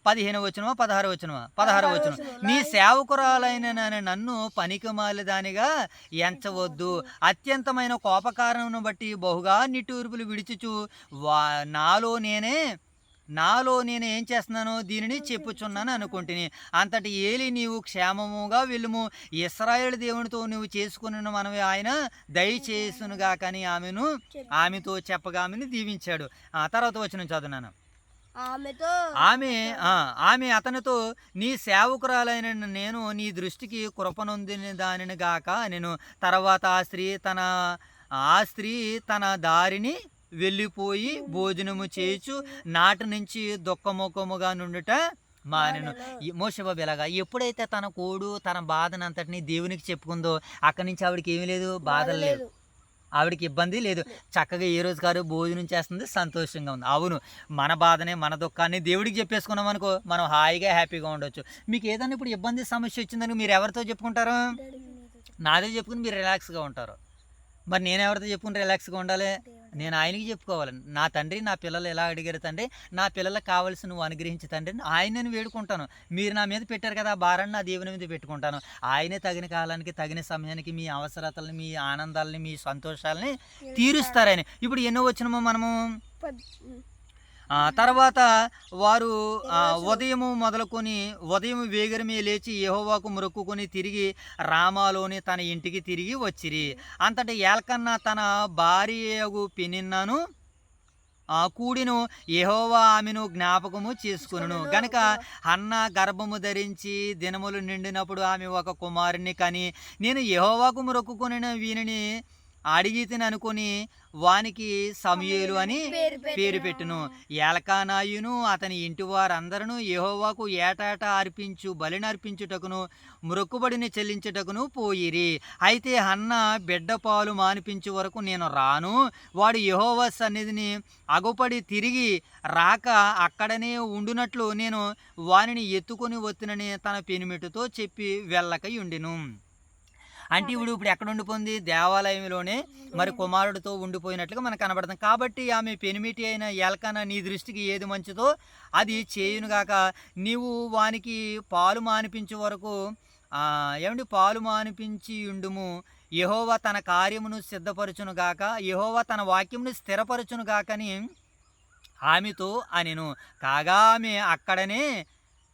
15వ వచనమా 16వ వచనమా? 16వ వచనం. నీ సేవకురాలైన నన్ను పనికిమాలి దానిగా ఎంచవద్దు, అత్యంతమైన కోపకారణను బట్టి బహుగా నిట్టూర్పులు విడిచుచు నాలో నేనే ఏం చేస్తున్నాను, దీనిని చెప్పుచున్నాను అనుకుంటుని. అంతటి ఏలి నీవు క్షేమముగా వెళ్ళుము, ఇశ్రాయేలు దేవునితో నువ్వు చేసుకున్న మనవి ఆయన దయచేసునుగా కానీ ఆమెతో చెప్పగా ఆమెను దీవించాడు. తర్వాత వచనం చదువున్నాను. ఆమె అతనితో, నీ సేవకురాలైన నేను నీ దృష్టికి కృపనొందిన దానిని గాక నేను. తర్వాత ఆ స్త్రీ తన దారిని వెళ్ళిపోయి భోజనము చేయుచు నాటి నుంచి దుఃఖముఖముగా నుండుట మానెను. మోషే బాబు ఎలాగా ఎప్పుడైతే తన కోడు తన బాధనంతటిని దేవునికి చెప్పుకుందో, అక్కడి నుంచి ఆవిడకి ఏమీ లేదు, బాధలు లేదు, ఆవిడకి ఇబ్బంది లేదు. చక్కగా ఏ రోజు కాదు భోజనం చేస్తుంది, సంతోషంగా ఉంది. అవును, మన బాధనే మన దుఃఖాన్ని దేవుడికి చెప్పేసుకున్నాం అనుకో, మనం హాయిగా హ్యాపీగా ఉండొచ్చు. మీకు ఏదైనా ఇప్పుడు ఇబ్బంది సమస్య వచ్చిందని మీరు ఎవరితో చెప్పుకుంటారు? నాదే చెప్పుకుని మీరు రిలాక్స్గా ఉంటారు. మరి నేను ఎవరితో చెప్పుకుని రిలాక్స్గా ఉండాలి? నేను ఆయనకి చెప్పుకోవాలి. నా తండ్రి, నా పిల్లలు ఎలా అడిగారు తండ్రి, నా పిల్లలకు కావాల్సి నువ్వు అనుగ్రహించి తండ్రి, ఆయనని వేడుకుంటాను. మీరు నా మీద పెట్టారు కదా ఆ భారాన్ని, నా దేవుని మీద పెట్టుకుంటాను. ఆయనే తగిన కాలానికి తగిన సమయానికి మీ అవసరతల్ని, మీ ఆనందాలని, మీ సంతోషాలని తీరుస్తారని. ఇప్పుడు ఎన్నో వచ్చినామో మనము. తర్వాత వారు ఉదయం వేగరమే లేచి యెహోవాకు మొక్కుకొని తిరిగి రామాలోని తన ఇంటికి తిరిగి వచ్చిరి. అంతటి ఏల్కన్నా తన భార్యయగు పెనిన్నాను కూడిను యెహోవా ఆమెను జ్ఞాపకము చేసుకొనును. గనుక హన్న గర్భము ధరించి దినములు నిండినప్పుడు ఆమె ఒక కుమారుని కని, నేను యెహోవాకు మొక్కుకొనిన వీనిని అడిగితిని అనుకుని వానికి సమూయేలు అని పేరు పెట్టును. ఎల్కానాయును అతని ఇంటి వారందరూ యెహోవాకు ఏటాట బలిని అర్పించుటకును మొక్కుబడిని చెల్లించుటకును పోయిరి. అయితే హన్న బిడ్డ పాలు మానిపించే వరకు నేను రాను, వాడు యెహోవా సన్నిధిని అగుపడి తిరిగి రాక అక్కడనే ఉండునట్లు నేను వానిని ఎత్తుకొని వచ్చినని తన పెనిమిటితో చెప్పి వెళ్ళకై ఉండెను. అంటే ఇప్పుడు ఎక్కడ ఉండిపోయింది? దేవాలయంలోనే మరి కుమారుడితో ఉండిపోయినట్లుగా మనకు కనబడుతుంది. కాబట్టి ఆమె పెనిమిటి అయిన ఎల్కానా నీ దృష్టికి ఏది మంచిదో అది చేయునుగాక, నీవు వానికి పాలు మానిపించే వరకు పాలు మానిపించి ఉండుము. యెహోవా తన కార్యమును సిద్ధపరచునుగాక, యెహోవా తన వాక్యమును స్థిరపరచునుగాకని ఆమెతో అనెను. కాగా ఆమె అక్కడనే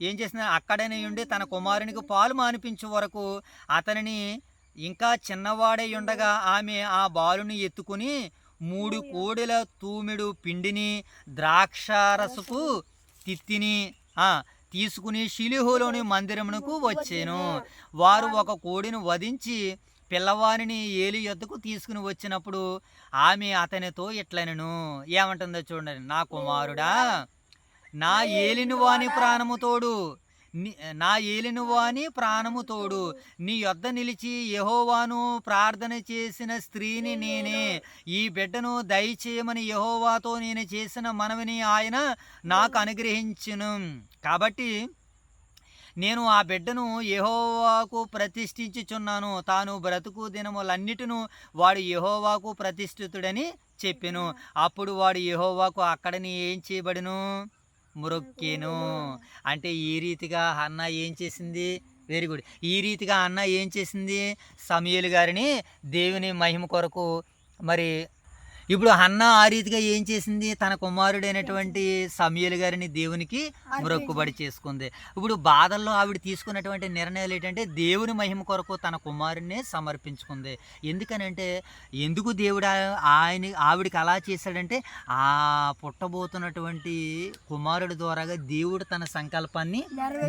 ఏం చేసిన, అక్కడనే ఉండి తన కుమారునికి పాలు మానిపించే వరకు అతనిని ఇంకా చిన్నవాడై ఉండగా ఆమె ఆ బాలుని ఎత్తుకుని 3 కోడెల తూమెడు పిండిని ద్రాక్షారసపు తిత్తిని తీసుకుని షిలోహులోని మందిరమునకు వచ్చాను. వారు ఒక కోడిని వధించి పిల్లవారిని ఏలి యొద్దకు తీసుకుని వచ్చినప్పుడు ఆమె అతనితో ఇట్లనెను. ఏమంటుందో చూడండి. నా కుమారుడా, నా ఏలిన వాని ప్రాణము తోడు నీ యొద్ద నిలిచి యెహోవాను ప్రార్థన చేసిన స్త్రీని నేనే. ఈ బిడ్డను దయచేయమని యెహోవాతో నేను చేసిన మనవిని ఆయన నాకు అనుగ్రహించును. కాబట్టి నేను ఆ బిడ్డను యెహోవాకు ప్రతిష్ఠించుచున్నాను. తాను బ్రతుకు దినములన్నిటిను వాడు యెహోవాకు ప్రతిష్ఠితుడని చెప్పెను. అప్పుడు వాడు యెహోవాకు అక్కడని ఏం చేయబడును, మొక్కెను. అంటే ఈ రీతిగా హన్నా ఏం చేసింది? Very good. ఈ రీతిగా హన్నా ఏం చేసింది? సమూయేలు గారిని దేవుని మహిమ కొరకు మరి ఇప్పుడు హన్నా ఆ రీతిగా ఏం చేసింది, తన కుమారుడైనటువంటి సమూయేలు గారిని దేవునికి మొక్కుబడి చేసుకుంది. ఇప్పుడు బాధల్లో ఆవిడ తీసుకున్నటువంటి నిర్ణయాలు ఏంటంటే దేవుని మహిమ కొరకు తన కుమారుడినే సమర్పించుకుంది. ఎందుకనంటే ఎందుకు దేవుడు ఆవిడికి అలా చేశాడంటే ఆ పుట్టబోతున్నటువంటి కుమారుడి ద్వారాగా దేవుడు తన సంకల్పాన్ని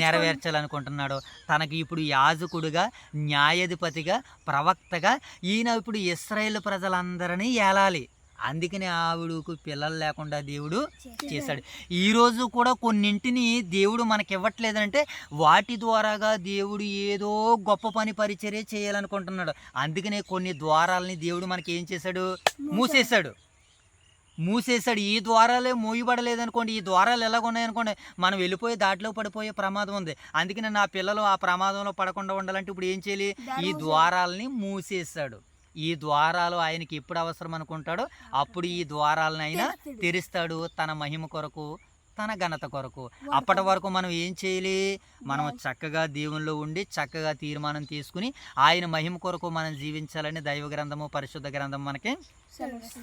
నెరవేర్చాలనుకుంటున్నాడు. తనకి ఇప్పుడు యాజకుడుగా, న్యాయాధిపతిగా, ప్రవక్తగా ఈయన ఇప్పుడు ఇశ్రాయేలు ప్రజలందరినీ ఏలాలి. అందుకని ఆవిడకు పిల్లలు లేకుండా దేవుడు చేశాడు. ఈరోజు కూడా కొన్నింటిని దేవుడు మనకి ఇవ్వట్లేదంటే వాటి ద్వారాగా దేవుడు ఏదో గొప్ప పని పరిచర్య చేయాలనుకుంటున్నాడు. అందుకనే కొన్ని ద్వారాలని దేవుడు మనకి ఏం చేశాడు, మూసేశాడు. ఈ ద్వారాలే మూయబడలేదనుకోండి, ఈ ద్వారాలు ఎలాగున్నాయనుకోండి, మనం వెళ్ళిపోయి దాంట్లో పడిపోయే ప్రమాదం ఉంది. అందుకని నా పిల్లలు ఆ ప్రమాదంలో పడకుండా ఉండాలంటే ఇప్పుడు ఏం చేయాలి, ఈ ద్వారాలని మూసేశాడు. ఈ ద్వారాలు ఆయనకి ఎప్పుడు అవసరం అనుకుంటాడో అప్పుడు ఈ ద్వారాలను ఆయన తెరుస్తాడు, తన మహిమ కొరకు, తన ఘనత కొరకు. అప్పటి వరకు మనం ఏం చేయాలి, మనం చక్కగా దేవునిలో ఉండి చక్కగా తీర్మానం తీసుకుని ఆయన మహిమ కొరకు మనం జీవించాలని దైవ గ్రంథము, పరిశుద్ధ గ్రంథం మనకి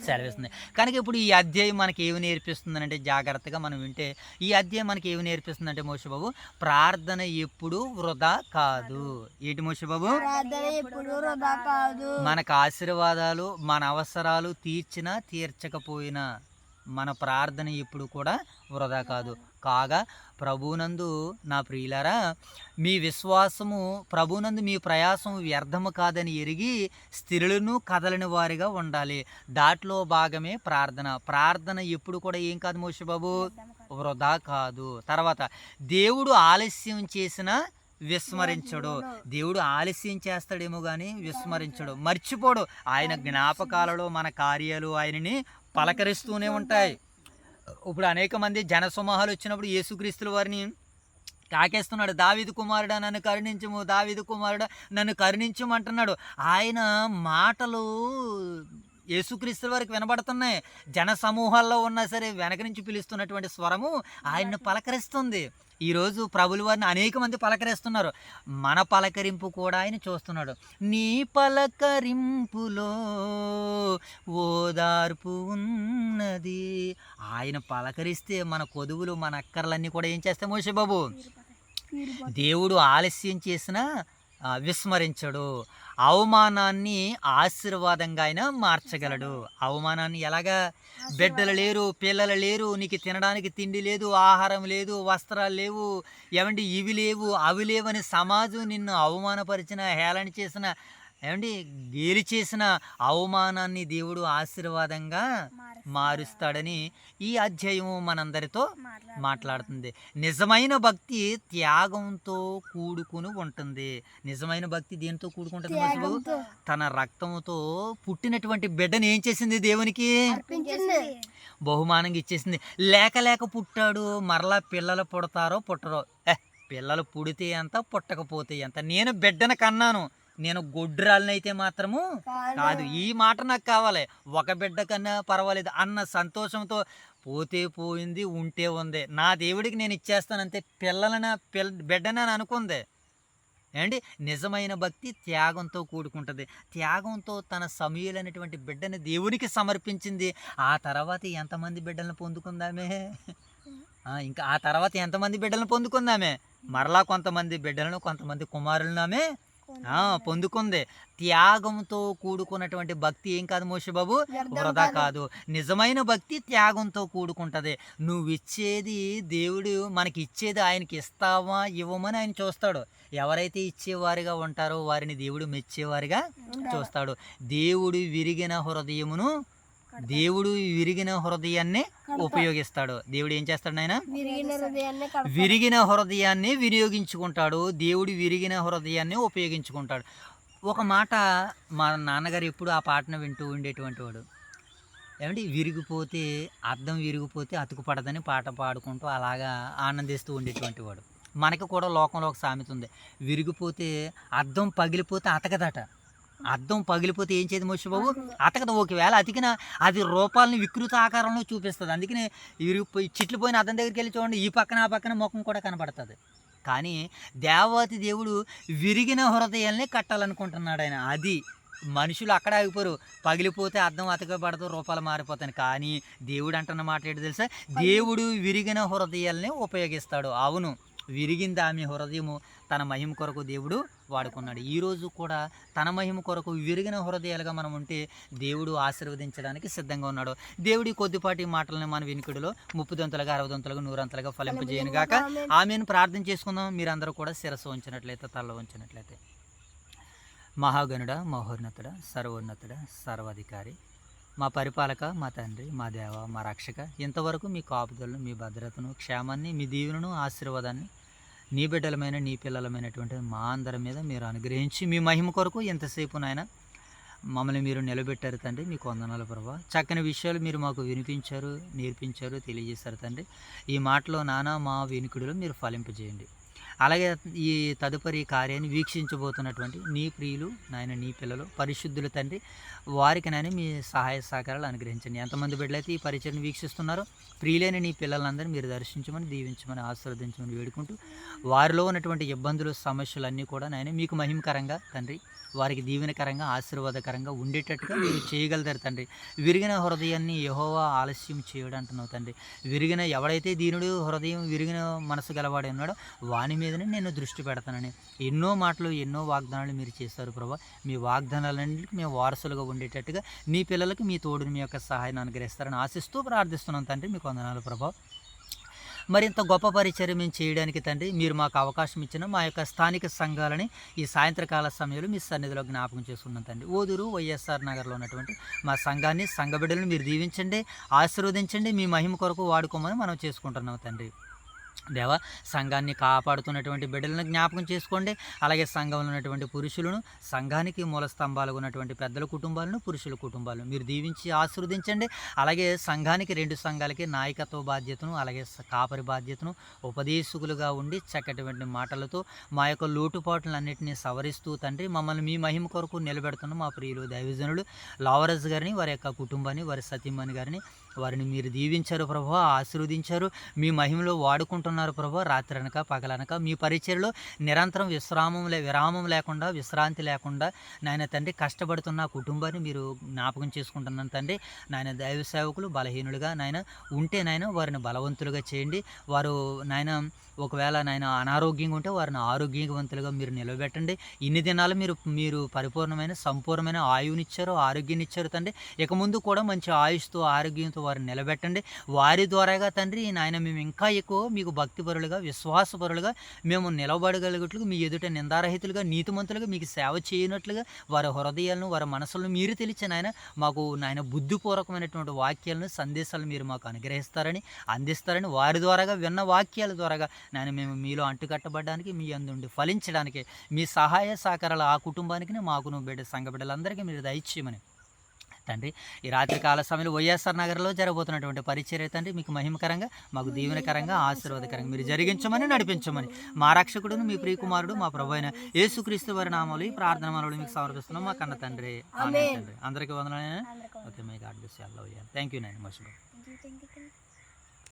సెలవిస్తుంది. కనుక ఇప్పుడు ఈ అధ్యాయం మనకి ఏమి నేర్పిస్తుంది అంటే, జాగ్రత్తగా మనం వింటే ఈ అధ్యాయం మనకి ఏమి నేర్పిస్తుంది అంటే మోషబాబు, ప్రార్థన ఎప్పుడు వృధా కాదు. ఏంటి మోషబాబు, మనకు ఆశీర్వాదాలు, మన అవసరాలు తీర్చినా తీర్చకపోయినా మన ప్రార్థన ఎప్పుడు కూడా వృధా కాదు. కాగా ప్రభునందు నా ప్రియులారా, మీ విశ్వాసము, ప్రభునందు మీ ప్రయాసం వ్యర్థము కాదని ఎరిగి స్థిరులను కదలని వారిగా ఉండాలి. దాంట్లో భాగమే ప్రార్థన ఎప్పుడు కూడా ఏం కాదు మోషబాబు, వృధా కాదు. తర్వాత దేవుడు ఆలస్యం చేసినా విస్మరించడు. దేవుడు ఆలస్యం చేస్తాడేమో కానీ విస్మరించడు, మర్చిపోడు. ఆయన జ్ఞాపకాలలో మన కార్యాలు ఆయనని పలకరిస్తూనే ఉంటాయి. ఇప్పుడు అనేక మంది జనసమూహాలు వచ్చినప్పుడు యేసుక్రీస్తుల వారిని కాకేస్తున్నాడు, దావీదు కుమారుడా నన్ను కరుణించుము, దావీదు కుమారుడా నన్ను కరుణించుము అంటున్నాడు. ఆయన మాటలు యేసుక్రీస్తుల వారికి వినబడుతున్నాయి. జన సమూహాల్లో ఉన్నా సరే వెనక నుంచి పిలుస్తున్నటువంటి స్వరము ఆయన్ను పలకరిస్తుంది. ఈరోజు ప్రభుల వారిని అనేక మంది పలకరిస్తున్నారు. మన పలకరింపు కూడా ఆయన చూస్తున్నాడు. నీ పలకరింపులో ఓదార్పు ఉన్నది. ఆయన పలకరిస్తే మన కొదువులు, మన అక్కర్లన్నీ కూడా ఏం చేస్తాయి మోషబాబు, దేవుడు ఆలస్యం చేసినా విస్మరించడు. అవమానాన్ని ఆశీర్వాదంగా ఆయన మార్చగలడు. అవమానాన్ని ఎలాగా, బిడ్డలు లేరు, పిల్లలు లేరు, నీకు తినడానికి తిండి లేదు, ఆహారం లేదు, వస్త్రాలు లేవు, ఏమండి ఇవి లేవు అవి లేవని సమాజం నిన్ను అవమానపరిచిన, హేళన చేసిన, ఏమండి గేలి చేసిన అవమానాన్ని దేవుడు ఆశీర్వాదంగా మారుస్తాడని ఈ అధ్యాయము మనందరితో మాట్లాడుతుంది. నిజమైన భక్తి త్యాగంతో కూడుకుని ఉంటుంది. నిజమైన భక్తి దేనితో కూడుకుంటుంది మనుషులు, తన రక్తంతో పుట్టినటువంటి బిడ్డను ఏం చేసింది, దేవునికి బహుమానంగా ఇచ్చేసింది. లేక పుట్టాడు, మరలా పిల్లలు పుడతారో పుట్టరో, పిల్లలు పుడితే ఎంత పుట్టకపోతే ఎంత, నేను బిడ్డను కన్నాను, నేను గొడ్రాలనైతే మాత్రము కాదు, ఈ మాట నాకు కావాలి, ఒక బిడ్డ కన్నా పర్వాలేదు అన్న సంతోషంతో పోతే పోయింది, ఉంటే ఉంది, నా దేవుడికి నేను ఇచ్చేస్తానంతే, బిడ్డనని అనుకుంది. ఏంటి, నిజమైన భక్తి త్యాగంతో కూడుకుంటుంది. త్యాగంతో తన సమూయేలు అనేటువంటి బిడ్డని దేవునికి సమర్పించింది. ఆ తర్వాత ఎంతమంది బిడ్డలను పొందుకుందామే, ఇంకా ఆ తర్వాత ఎంతమంది బిడ్డలను పొందుకుందామే, మరలా కొంతమంది బిడ్డలను, కొంతమంది కుమారులను ఆమె పొందుకుంది. త్యాగంతో కూడుకున్నటువంటి భక్తి ఏం కాదు మోషబాబు, వృధా కాదు. నిజమైన భక్తి త్యాగంతో కూడుకుంటది. నువ్వు ఇచ్చేది, దేవుడు మనకి ఇచ్చేది ఆయనకి ఇస్తావా ఇవ్వమని ఆయన చూస్తాడు. ఎవరైతే ఇచ్చేవారిగా ఉంటారో వారిని దేవుడు మెచ్చేవారిగా చూస్తాడు. దేవుడు విరిగిన హృదయాన్ని ఉపయోగిస్తాడు. దేవుడు ఏం చేస్తాడు, ఆయన విరిగిన హృదయాన్ని వినియోగించుకుంటాడు. దేవుడు విరిగిన హృదయాన్ని ఉపయోగించుకుంటాడు. ఒక మాట మా నాన్నగారు ఎప్పుడు ఆ పాటను వింటూ ఉండేటువంటి వాడు. ఏమంటే అద్దం విరిగిపోతే అతుకు పడదని పాట పాడుకుంటూ అలాగా ఆనందిస్తూ ఉండేటువంటి వాడు. మనకి కూడా లోకంలో ఒక సామెత ఉంది, విరిగిపోతే అద్దం పగిలిపోతే అతకదట. అద్దం పగిలిపోతే ఏం చేయదు మోషబాబు, అతకదు. ఒకవేళ అతికిన అది రూపాలని వికృత ఆకారంలో చూపిస్తుంది. అందుకని విరిగిపోయి చిట్లిపోయిన అద్దం దగ్గరికి వెళ్ళి చూడండి, ఈ పక్కన ఆ పక్కన ముఖం కూడా కనపడుతుంది. కానీ దేవుడు విరిగిన హృదయాల్ని కట్టాలనుకుంటున్నాడు ఆయన. అది మనుషులు అక్కడ ఆగిపోరు, పగిలిపోతే అర్థం అతకబడదు, రూపాలు మారిపోతాయి. కానీ దేవుడు అంటున్న మాట ఏంటి తెలుసా? దేవుడు విరిగిన హృదయాల్ని ఉపయోగిస్తాడు. అవును, విరిగింది ఆమె హృదయము తన మహిమ కొరకు దేవుడు వాడుకున్నాడు. ఈరోజు కూడా తన మహిమ కొరకు విరిగిన హృదయాలుగా మనం ఉంటే దేవుడు ఆశీర్వదించడానికి సిద్ధంగా ఉన్నాడు. దేవుడి కొద్దిపాటి మాటలను మన వినికిడిలో 30 దంతలుగా 60 దంతలుగా 100 అంతలుగా ఫలింపజేయను గాక. ఆమెను ప్రార్థన చేసుకుందాం. మీరందరూ కూడా శిరస్సు ఉంచినట్లయితే, తల ఉంచినట్లయితే. మహాగణుడ, మహోన్నతుడ, సర్వోన్నతుడ, సర్వాధికారి, మా పరిపాలక, మా తండ్రి, మా దేవ, మా రక్షక, ఇంతవరకు మీ కాపుదలను, మీ భద్రతను, క్షేమాన్ని, మీ దీవెనను, ఆశీర్వాదాన్ని నీ బిడ్డలమైన, నీ పిల్లలమైనటువంటి మా అందరి మీద మీరు అనుగ్రహించి మీ మహిమ కొరకు ఎంతసేపు నాయన మమ్మల్ని మీరు నిలబెట్టారు తండ్రి. మీకు వందనాలు ప్రభా. చక్కని విషయాలు మీరు మాకు వినిపించారు, నేర్పించారు, తెలియజేశారు తండ్రి. ఈ మాటలో నానా మా వినికిడిలో మీరు ఫలింపజేయండి. అలాగే ఈ తదుపరి కార్యాన్ని వీక్షించబోతున్నటువంటి నీ ప్రియులు నాయన, నీ పిల్లలు, పరిశుద్ధులు తండ్రి, వారికి నాయన మీ సహాయ సహకారాలు అనుగ్రహించండి. ఎంతమంది బిడ్డలైతే ఈ పరిచయం వీక్షిస్తున్నారో ప్రియులైన నీ పిల్లలందరినీ మీరు దర్శించమని, దీవించమని, ఆశీర్వదించమని వేడుకుంటూ, వారిలో ఉన్నటువంటి ఇబ్బందులు, సమస్యలు అన్నీ కూడా నాయన మీకు మహిమకరంగా తండ్రి, వారికి దీవెనకరంగా, ఆశీర్వాదకరంగా ఉండేటట్టుగా మీరు చేయగలుగుతారు తండ్రి. విరిగిన హృదయాన్ని యెహోవా ఆలస్యం చేయడం అంటున్నావు తండ్రి. విరిగిన ఎవడైతే దీనుడు హృదయం విరిగిన మనసు గలవాడే ఉన్నాడో వాని మీదనే నేను దృష్టి పెడతానని ఎన్నో మాటలు, ఎన్నో వాగ్దానాలు మీరు చేశారు ప్రభా. మీ వాగ్దానాలన్నింటికి మేము వారసులుగా ఉండేటట్టుగా నీ పిల్లలకి మీ తోడుని, మీ యొక్క సహాయాన్ని అనుగ్రహిస్తారని ఆశిస్తూ ప్రార్థిస్తున్నాం తండ్రి. మీకు వందనాలు ప్రభా. మరింత గొప్ప పరిచర్య మేము చేయడానికి తండ్రి మీరు మాకు అవకాశం ఇచ్చిన మా యొక్క స్థానిక సంఘాలని ఈ సాయంత్రకాల సమయంలో మీ సన్నిధిలో జ్ఞాపకం చేసుకున్నాం తండ్రి. ఓదూరు వైఎస్ఆర్ నగర్లో ఉన్నటువంటి మా సంఘాన్ని, సంఘ బిడ్డలను మీరు దీవించండి, ఆశీర్వదించండి, మీ మహిమ కొరకు వాడుకోమని మనం చేసుకుంటున్నాం తండ్రి. దేవ, సంఘాన్ని కాపాడుతున్నటువంటి బిడ్డలను జ్ఞాపకం చేసుకోండి. అలాగే సంఘంలో ఉన్నటువంటి పురుషులను, సంఘానికి మూల స్తంభాలుగా ఉన్నటువంటి పెద్దల కుటుంబాలను, పురుషుల కుటుంబాలను మీరు దీవించి ఆశీర్వదించండి. అలాగే సంఘానికి, 2 సంఘాలకి నాయకత్వ బాధ్యతను, అలాగే కాపరి బాధ్యతను, ఉపదేశకులుగా ఉండి చక్కటి మాటలతో మా యొక్క లోటుపాట్లన్నింటినీ సవరిస్తూ తండ్రి మమ్మల్ని మీ మహిమ కొరకు నిలబెడుతున్న మా ప్రియులు దైవజనులు లావరజ్ గారిని, వారి యొక్క కుటుంబాన్ని, వారి సతీమణి గారిని, వారిని మీరు దీవించారు ప్రభా, ఆశీర్వదించారు, మీ మహిమలో వాడుకుంటున్నారు ప్రభా. రాత్రి అనక పగలనక మీ పరిచర్యలో నిరంతరం విరామం లేకుండా, విశ్రాంతి లేకుండా నాయన తండ్రి కష్టపడుతున్న కుటుంబాన్ని మీరు జ్ఞాపకం చేసుకుంటున్నాను తండ్రి. నాయన దైవ సేవకులు బలహీనులుగా నాయన ఉంటే నాయన వారిని బలవంతులుగా చేయండి. వారు నాయన ఒకవేళ నాయన అనారోగ్యంగా ఉంటే వారిని ఆరోగ్యవంతులుగా మీరు నిలబెట్టండి. ఇన్ని దినాలు మీరు పరిపూర్ణమైన, సంపూర్ణమైన ఆయువునిచ్చారు, ఆరోగ్యాన్ని ఇచ్చారు తండ్రి. ఇక ముందు కూడా మంచి ఆయుష్తో, ఆరోగ్యంతో వారిని నిలబెట్టండి. వారి ద్వారాగా తండ్రి నాయన మేము ఇంకా ఎక్కువ మీకు భక్తిపరులుగా, విశ్వాసపరులుగా మేము నిలబడగలిగేట్లుగా, మీ ఎదుట నిందారహితులుగా, నీతిమంతులుగా మీకు సేవ చేయనట్లుగా వారి హృదయాలను, వారి మనసులను మీరు తెలిసిన ఆయన మాకు నాయన బుద్ధిపూర్వకమైనటువంటి వాక్యాలను, సందేశాలను మీరు మాకు అనుగ్రహిస్తారని, అందిస్తారని, వారి ద్వారాగా విన్న వాక్యాల ద్వారాగా నాయన మేము మీలో అంటుకట్టబడడానికి, మీ అందుండి ఫలించడానికి మీ సహాయ సహకారాలు ఆ కుటుంబానికి, మాకును సంఘ బిడ్డలందరికీ మీరు దయచేయమని తండ్రి. ఈ రాత్రి కాల సమయంలో వైఎస్ఆర్ నగర్లో జరగబోతున్నటువంటి పరిచర్య తండ్రి మీకు మహిమకరంగా, మాకు దీవెనకరంగా, ఆశీర్వాదకరంగా మీరు జరిగించమని, నడిపించమని మా రక్షకుడును, మీ ప్రియకుమారుడు, మా ప్రభు అయిన యేసుక్రీస్తు వారి నామములో ఈ ప్రార్థన మనలో మీకు సమర్పిస్తున్నాం మా కన్న తండ్రి. ఆమేన్ తండ్రి. అందరికీ వందనాలు. Okay, my God bless you. Thank you నాయన. మోస్ట్